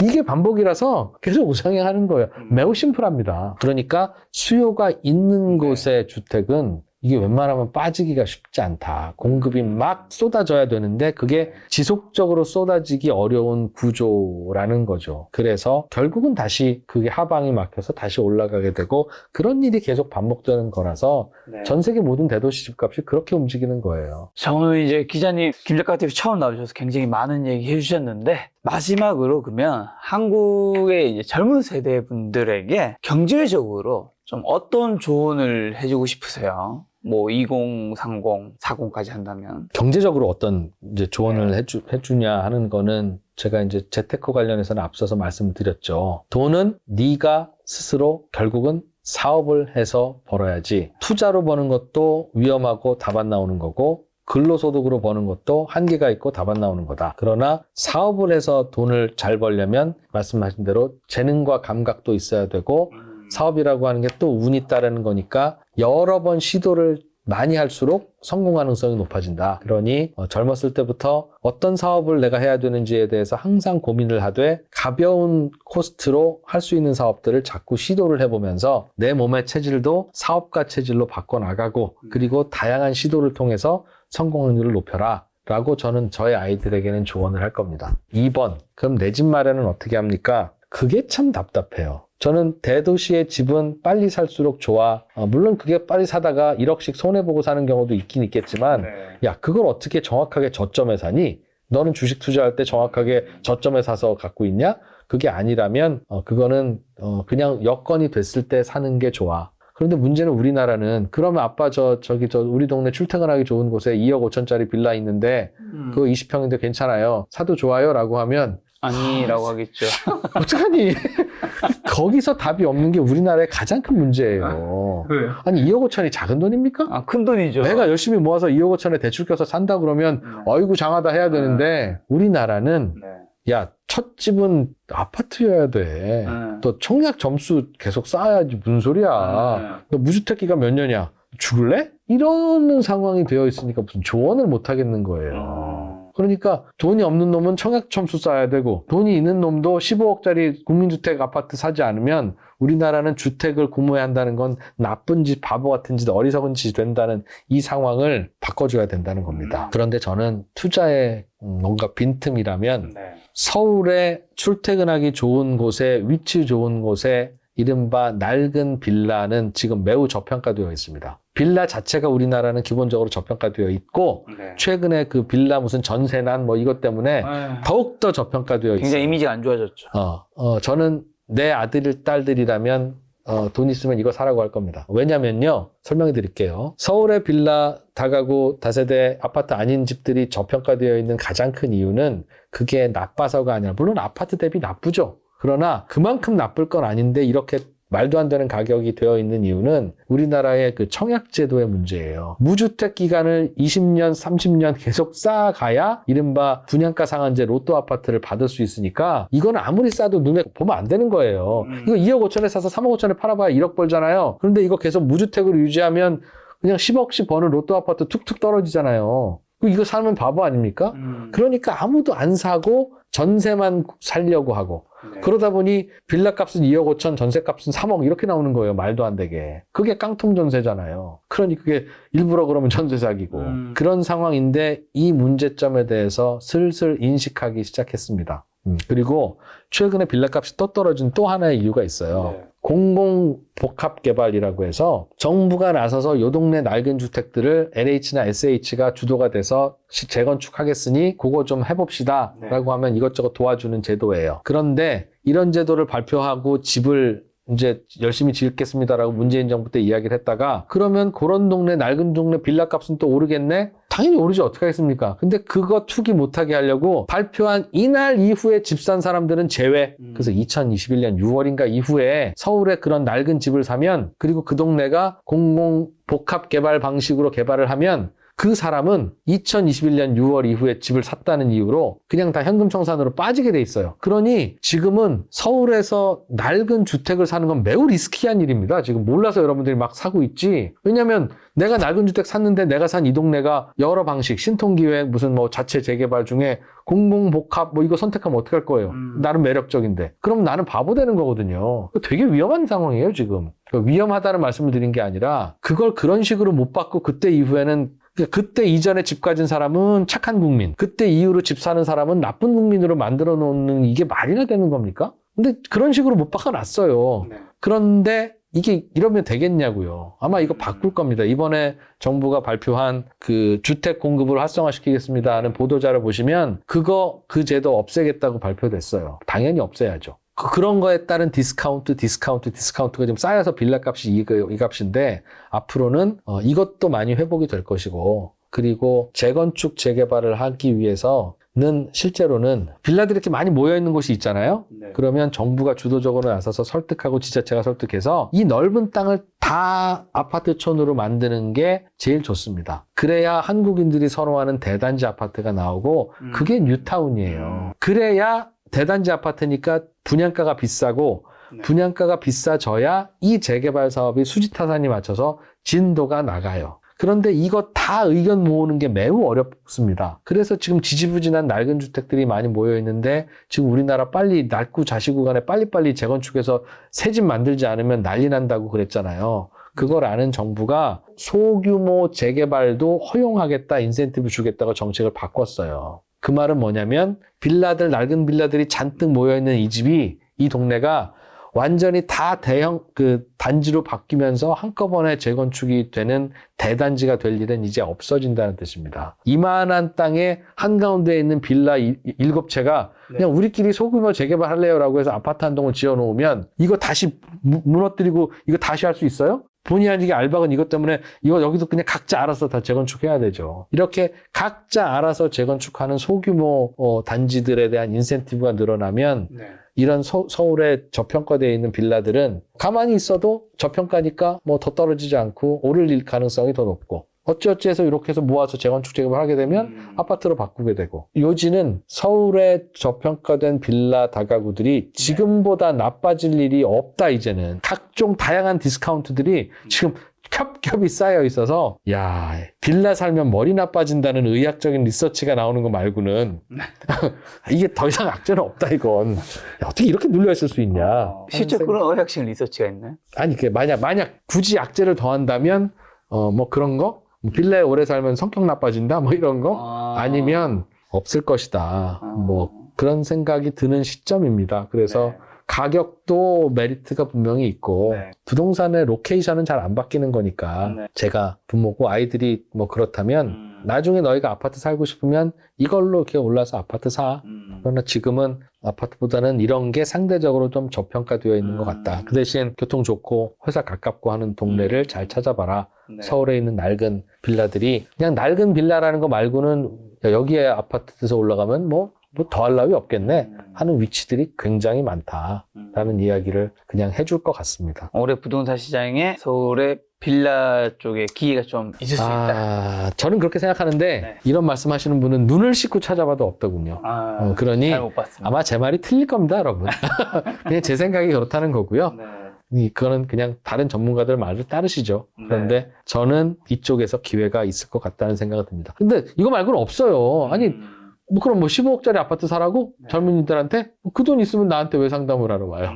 Speaker 1: 이게 반복이라서 계속 우상향하는 거예요. 매우 심플합니다. 그러니까 수요가 있는 곳의 주택은 이게 웬만하면 빠지기가 쉽지 않다. 공급이 막 쏟아져야 되는데 그게 지속적으로 쏟아지기 어려운 구조라는 거죠. 그래서 결국은 다시 그게 하방이 막혀서 다시 올라가게 되고 그런 일이 계속 반복되는 거라서 전 세계 모든 대도시 집값이 그렇게 움직이는 거예요.
Speaker 2: 자, 오늘 이제 기자님 김작가 TV 처음 나오셔서 굉장히 많은 얘기 해주셨는데 마지막으로 그러면 한국의 이제 젊은 세대 분들에게 경제적으로 좀 어떤 조언을 해주고 싶으세요? 뭐 2030, 40까지 한다면
Speaker 1: 경제적으로 어떤 이제 조언을 해주냐 하는 거는 제가 이제 재테크 관련해서는 앞서서 말씀드렸죠. 돈은 네가 스스로 결국은 사업을 해서 벌어야지 투자로 버는 것도 위험하고 답 안 나오는 거고 근로소득으로 버는 것도 한계가 있고 답 안 나오는 거다. 그러나 사업을 해서 돈을 잘 벌려면 말씀하신 대로 재능과 감각도 있어야 되고 사업이라고 하는 게 또 운이 따르는 거니까 여러 번 시도를 많이 할수록 성공 가능성이 높아진다. 그러니 젊었을 때부터 어떤 사업을 내가 해야 되는지에 대해서 항상 고민을 하되 가벼운 코스트로 할 수 있는 사업들을 자꾸 시도를 해보면서 내 몸의 체질도 사업가 체질로 바꿔나가고 그리고 다양한 시도를 통해서 성공 확률을 높여라. 라고 저는 저의 아이들에게는 조언을 할 겁니다. 2번, 그럼 내 집 마련은 어떻게 합니까? 그게 참 답답해요. 저는 대도시의 집은 빨리 살수록 좋아. 물론 그게 빨리 사다가 1억씩 손해보고 사는 경우도 있긴 있겠지만, 야, 그걸 어떻게 정확하게 저점에 사니? 너는 주식 투자할 때 정확하게 저점에 사서 갖고 있냐? 그게 아니라면, 그거는, 그냥 여건이 됐을 때 사는 게 좋아. 그런데 문제는 우리나라는, 그러면 아빠 우리 동네 출퇴근하기 좋은 곳에 2억 5천짜리 빌라 있는데, 그거 20평인데 괜찮아요. 사도 좋아요? 라고 하면,
Speaker 2: 아니라고 하겠죠.
Speaker 1: 어떡하니? 거기서 답이 없는 게 우리나라의 가장 큰 문제예요.
Speaker 2: 왜요?
Speaker 1: 아니, 2억 5천이 작은 돈입니까?
Speaker 2: 아, 큰 돈이죠.
Speaker 1: 내가 열심히 모아서 2억 5천에 대출 껴서 산다 그러면, 어이구, 장하다 해야 되는데, 우리나라는, 야, 첫 집은 아파트여야 돼. 또 청약 점수 계속 쌓아야지. 무슨 소리야. 너 무주택 기간 몇 년이야? 죽을래? 이러는 상황이 되어 있으니까 무슨 조언을 못 하겠는 거예요. 그러니까 돈이 없는 놈은 청약 점수 쌓아야 되고 돈이 있는 놈도 15억짜리 국민주택 아파트 사지 않으면 우리나라는 주택을 구매해야 한다는 건 나쁜 짓, 바보 같은 짓, 어리석은 짓이 된다는 이 상황을 바꿔줘야 된다는 겁니다. 그런데 저는 투자에 뭔가 빈틈이라면 서울에 출퇴근하기 좋은 곳에, 위치 좋은 곳에 이른바 낡은 빌라는 지금 매우 저평가되어 있습니다. 빌라 자체가 우리나라는 기본적으로 저평가되어 있고 최근에 그 빌라 무슨 전세난 뭐 이것 때문에 더욱더 저평가되어 있어요.
Speaker 2: 굉장히 이미지가 안 좋아졌죠.
Speaker 1: 저는 내 아들, 딸들이라면 돈 있으면 이거 사라고 할 겁니다. 왜냐면요. 설명해 드릴게요. 서울의 빌라 다가구 다세대 아파트 아닌 집들이 저평가되어 있는 가장 큰 이유는 그게 나빠서가 아니라 물론 아파트 대비 나쁘죠. 그러나 그만큼 나쁠 건 아닌데 이렇게 말도 안 되는 가격이 되어 있는 이유는 우리나라의 그 청약제도의 문제예요. 무주택 기간을 20년, 30년 계속 쌓아가야 이른바 분양가 상한제 로또 아파트를 받을 수 있으니까 이건 아무리 싸도 눈에 보면 안 되는 거예요. 이거 2억 5천에 사서 3억 5천에 팔아봐야 1억 벌잖아요. 그런데 이거 계속 무주택으로 유지하면 그냥 10억씩 버는 로또 아파트 툭툭 떨어지잖아요. 이거 사면 바보 아닙니까? 그러니까 아무도 안 사고 전세만 살려고 하고 그러다 보니 빌라 값은 2억 5천, 전세 값은 3억 이렇게 나오는 거예요. 말도 안 되게. 그게 깡통 전세잖아요. 그러니 그게 일부러 그러면 전세 사기고. 그런 상황인데 이 문제점에 대해서 슬슬 인식하기 시작했습니다. 그리고 최근에 빌라 값이 또 떨어진 또 하나의 이유가 있어요. 공공복합개발이라고 해서 정부가 나서서 요 동네 낡은 주택들을 LH나 SH가 주도가 돼서 재건축하겠으니 그거 좀 해봅시다 라고 하면 이것저것 도와주는 제도예요. 그런데 이런 제도를 발표하고 집을 이제 열심히 지을겠습니다라고 문재인 정부 때 이야기를 했다가 그러면 그런 동네 낡은 동네 빌라 값은 또 오르겠네? 당연히 오르지 어떻게 하겠습니까? 근데 그거 투기 못하게 하려고 발표한 이날 이후에 집 산 사람들은 제외. 그래서 2021년 6월인가 이후에 서울에 그런 낡은 집을 사면 그리고 그 동네가 공공복합개발 방식으로 개발을 하면 그 사람은 2021년 6월 이후에 집을 샀다는 이유로 그냥 다 현금 청산으로 빠지게 돼 있어요. 그러니 지금은 서울에서 낡은 주택을 사는 건 매우 리스키한 일입니다. 지금 몰라서 여러분들이 막 사고 있지. 왜냐면 내가 낡은 주택 샀는데 내가 산 이 동네가 여러 방식, 신통기획, 무슨 뭐 자체 재개발 중에 공공복합 뭐 이거 선택하면 어떡할 거예요? 나름 매력적인데. 그럼 나는 바보 되는 거거든요. 되게 위험한 상황이에요, 지금. 위험하다는 말씀을 드린 게 아니라 그걸 그런 식으로 못 받고 그때 이후에는 그때 이전에 집 가진 사람은 착한 국민, 그때 이후로 집 사는 사람은 나쁜 국민으로 만들어 놓는 이게 말이나 되는 겁니까? 근데 그런 식으로 못 박아놨어요. 그런데 이게 이러면 되겠냐고요. 아마 이거 바꿀 겁니다. 이번에 정부가 발표한 그 주택 공급을 활성화시키겠습니다 하는 보도자를 보시면 그 제도 없애겠다고 발표됐어요. 당연히 없애야죠. 그런 거에 따른 디스카운트가 좀 쌓여서 빌라 값이 이 값인데 앞으로는 이것도 많이 회복이 될 것이고 그리고 재건축 재개발을 하기 위해서는 실제로는 빌라들이 이렇게 많이 모여있는 곳이 있잖아요. 그러면 정부가 주도적으로 나서서 설득하고 지자체가 설득해서 이 넓은 땅을 다 아파트촌으로 만드는 게 제일 좋습니다. 그래야 한국인들이 선호하는 대단지 아파트가 나오고 그게 뉴타운이에요. 그래야 대단지 아파트니까 분양가가 비싸고 분양가가 비싸져야 이 재개발 사업이 수지타산이 맞춰서 진도가 나가요. 그런데 이거 다 의견 모으는 게 매우 어렵습니다. 그래서 지금 지지부진한 낡은 주택들이 많이 모여 있는데 지금 우리나라 빨리 낡고 자시구 간에 빨리빨리 재건축해서 새 집 만들지 않으면 난리 난다고 그랬잖아요. 그걸 아는 정부가 소규모 재개발도 허용하겠다, 인센티브 주겠다고 정책을 바꿨어요. 그 말은 뭐냐면 낡은 빌라들이 잔뜩 모여있는 이 동네가 완전히 다 대형 그 단지로 바뀌면서 한꺼번에 재건축이 되는 대단지가 될 일은 이제 없어진다는 뜻입니다. 이만한 땅에 한가운데에 있는 빌라 7채가 그냥 우리끼리 소규모 재개발할래요라고 해서 아파트 한 동을 지어 놓으면 이거 다시 무너뜨리고 이거 다시 할 수 있어요? 본의 아니게 알박은 이것 때문에 이거 여기도 그냥 각자 알아서 다 재건축해야 되죠. 이렇게 각자 알아서 재건축하는 소규모 단지들에 대한 인센티브가 늘어나면 이런 서울에 저평가되어 있는 빌라들은 가만히 있어도 저평가니까 뭐 더 떨어지지 않고 오를 가능성이 더 높고 어찌어찌해서 이렇게 해서 모아서 재건축 재개발 하게 되면 아파트로 바꾸게 되고 요지는 서울의 저평가된 빌라 다가구들이 지금보다 나빠질 일이 없다. 이제는 각종 다양한 디스카운트들이 지금 겹겹이 쌓여 있어서 야 빌라 살면 머리 나빠진다는 의학적인 리서치가 나오는 거 말고는 이게 더 이상 악재는 없다. 이건 야, 어떻게 이렇게 눌려 있을 수 있냐.
Speaker 2: 실제 그런 의학적 리서치가 있나요?
Speaker 1: 아니 만약 굳이 악재를 더한다면 뭐 그런 거 빌라에 오래 살면 성격 나빠진다 뭐 이런 거 아니면 없을 것이다 뭐 그런 생각이 드는 시점입니다. 그래서 가격도 메리트가 분명히 있고 부동산의 로케이션은 잘 안 바뀌는 거니까 제가 부모고 아이들이 뭐 그렇다면 나중에 너희가 아파트 살고 싶으면 이걸로 이렇게 올라서 아파트 사. 그러나 지금은 아파트보다는 이런 게 상대적으로 좀 저평가되어 있는 것 같다. 그 대신 교통 좋고 회사 가깝고 하는 동네를 잘 찾아봐라. 서울에 있는 낡은 빌라들이 그냥 낡은 빌라라는 거 말고는 여기에 아파트에서 올라가면 뭐 더할 나위 없겠네 하는 위치들이 굉장히 많다라는 이야기를 그냥 해줄 것 같습니다.
Speaker 2: 올해 부동산 시장에 서울의 빌라 쪽에 기회가 좀 있을 수 있다.
Speaker 1: 저는 그렇게 생각하는데 이런 말씀하시는 분은 눈을 씻고 찾아봐도 없더군요. 그러니
Speaker 2: 잘 못 봤습니다.
Speaker 1: 아마 제 말이 틀릴 겁니다, 여러분. 그냥 제 생각이 그렇다는 거고요. 그거는 그냥 다른 전문가들 말을 따르시죠. 그런데 저는 이쪽에서 기회가 있을 것 같다는 생각이 듭니다. 근데 이거 말고는 없어요. 아니 뭐 그럼 뭐 15억짜리 아파트 사라고? 젊은이들한테? 그 돈 있으면 나한테 왜 상담을 하러 와요?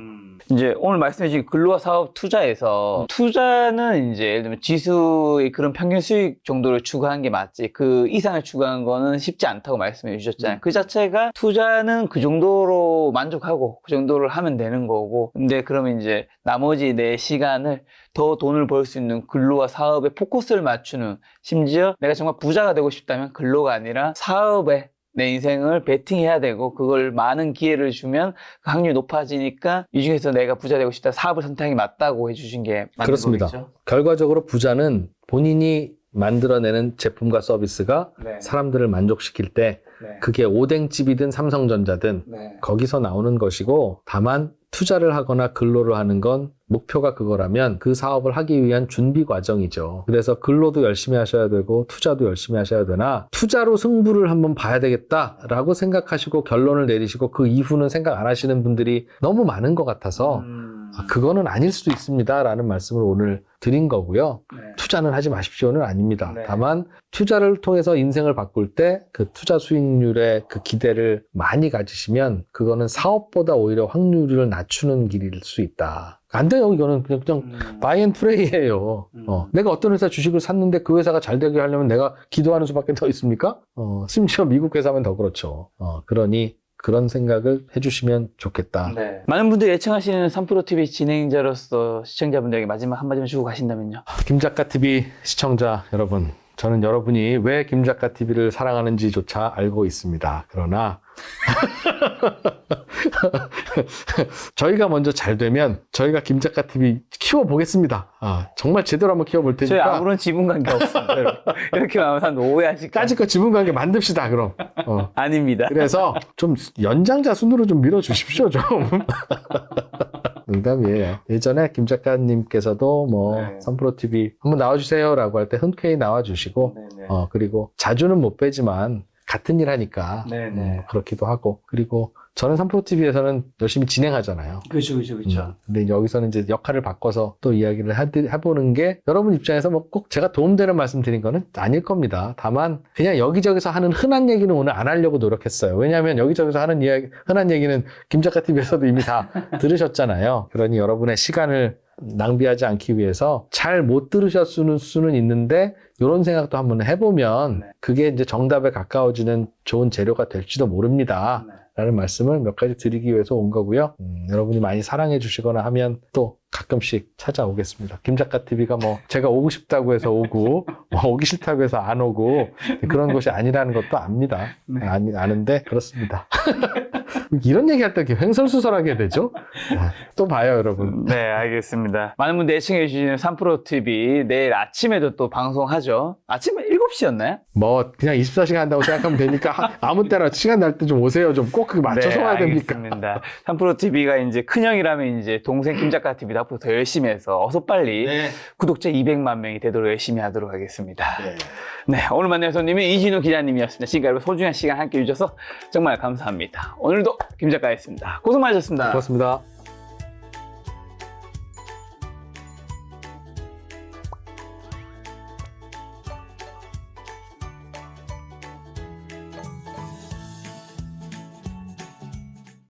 Speaker 2: 이제 오늘 말씀해 주신 근로화 사업 투자에서 투자는 이제 예를 들면 지수의 그런 평균 수익 정도를 추구한 게 맞지 그 이상을 추구한 거는 쉽지 않다고 말씀해 주셨잖아요. 그 자체가 투자는 그 정도로 만족하고 그 정도를 하면 되는 거고 근데 그러면 이제 나머지 내 시간을 더 돈을 벌 수 있는 근로와 사업에 포커스를 맞추는 심지어 내가 정말 부자가 되고 싶다면 근로가 아니라 사업에 내 인생을 베팅해야 되고 그걸 많은 기회를 주면 그 확률이 높아지니까 이 중에서 내가 부자 되고 싶다 사업을 선택하기 맞다고 해주신 게 맞는
Speaker 1: 그렇습니다.
Speaker 2: 거겠죠?
Speaker 1: 결과적으로 부자는 본인이 만들어내는 제품과 서비스가 사람들을 만족시킬 때 그게 오뎅집이든 삼성전자든 거기서 나오는 것이고 다만 투자를 하거나 근로를 하는 건 목표가 그거라면 그 사업을 하기 위한 준비 과정이죠. 그래서 근로도 열심히 하셔야 되고 투자도 열심히 하셔야 되나 투자로 승부를 한번 봐야 되겠다라고 생각하시고 결론을 내리시고 그 이후는 생각 안 하시는 분들이 너무 많은 것 같아서 그거는 아닐 수도 있습니다 라는 말씀을 오늘 드린 거고요. 투자는 하지 마십시오는 아닙니다. 다만 투자를 통해서 인생을 바꿀 때 그 투자 수익률의 그 기대를 많이 가지시면 그거는 사업보다 오히려 확률을 낮추는 길일 수 있다. 안 돼요. 이거는 그냥 바이 앤 플레이예요. 내가 어떤 회사 주식을 샀는데 그 회사가 잘 되게 하려면 내가 기도하는 수밖에 더 있습니까? 심지어 미국 회사면 더 그렇죠. 그러니 그런 생각을 해주시면 좋겠다.
Speaker 2: 많은 분들이 애청하시는 3프로TV 진행자로서 시청자분들에게 마지막 한마디만 주고 가신다면요.
Speaker 1: 김작가TV 시청자 여러분, 저는 여러분이 왜 김작가TV를 사랑하는지조차 알고 있습니다. 그러나 저희가 먼저 잘 되면 저희가 김작가TV 키워보겠습니다. 정말 제대로 한번 키워볼 테니까.
Speaker 2: 저희 아무런 지분관계 없습니다. 이렇게 말하면 사람들 오해하실까?
Speaker 1: 까짓 지분관계 만듭시다 그럼.
Speaker 2: 아닙니다.
Speaker 1: 그래서 좀 연장자 순으로 좀 밀어주십시오 좀. 농담이에요. 예전에 김 작가님께서도 뭐 3프로TV 한번 나와주세요 라고 할 때 흔쾌히 나와주시고 그리고 자주는 못 빼지만 같은 일 하니까 그렇기도 하고 그리고 저는 3프로TV에서는 열심히 진행하잖아요.
Speaker 2: 그렇죠.
Speaker 1: 근데 여기서는 이제 역할을 바꿔서 또 이야기를 해보는 게 여러분 입장에서 뭐 꼭 제가 도움되는 말씀 드린 거는 아닐 겁니다. 다만 그냥 여기저기서 하는 흔한 얘기는 오늘 안 하려고 노력했어요. 왜냐하면 여기저기서 하는 이야기, 흔한 얘기는 김작가TV에서도 이미 다 들으셨잖아요. 그러니 여러분의 시간을 낭비하지 않기 위해서 잘 못 들으셨을 수는 있는데 이런 생각도 한번 해보면 그게 이제 정답에 가까워지는 좋은 재료가 될지도 모릅니다. 라는 말씀을 몇 가지 드리기 위해서 온 거고요. 여러분이 많이 사랑해 주시거나 하면 또 가끔씩 찾아오겠습니다. 김작가TV가 뭐 제가 오고 싶다고 해서 오고 오기 싫다고 해서 안 오고 그런 것이 아니라는 것도 압니다.
Speaker 2: 네.
Speaker 1: 아는데 그렇습니다. 이런 얘기할 때 이렇게 횡설수설하게 되죠? 또 봐요, 여러분.
Speaker 2: 네, 알겠습니다. 많은 분들 애청해 주시는 3프로TV 내일 아침에도 또 방송하죠. 아침에 7시였나요?
Speaker 1: 뭐 그냥 24시간 한다고 생각하면 되니까 아무 때나 시간 날 때 좀 오세요. 좀 꼭 그거 맞춰서 와야 됩니까?
Speaker 2: 알겠습니다. 3프로TV가 이제 큰형이라면 이제 동생 김작가TV도 앞으로 더 열심히 해서 어서 빨리 구독자 200만 명이 되도록 열심히 하도록 하겠습니다. 네, 오늘 만난 손님은 이진우 기자님이었습니다. 지금까지 소중한 시간 함께 해주셔서 정말 감사합니다. 오늘도 김작가였습니다. 고생 많으셨습니다.
Speaker 1: 고맙습니다.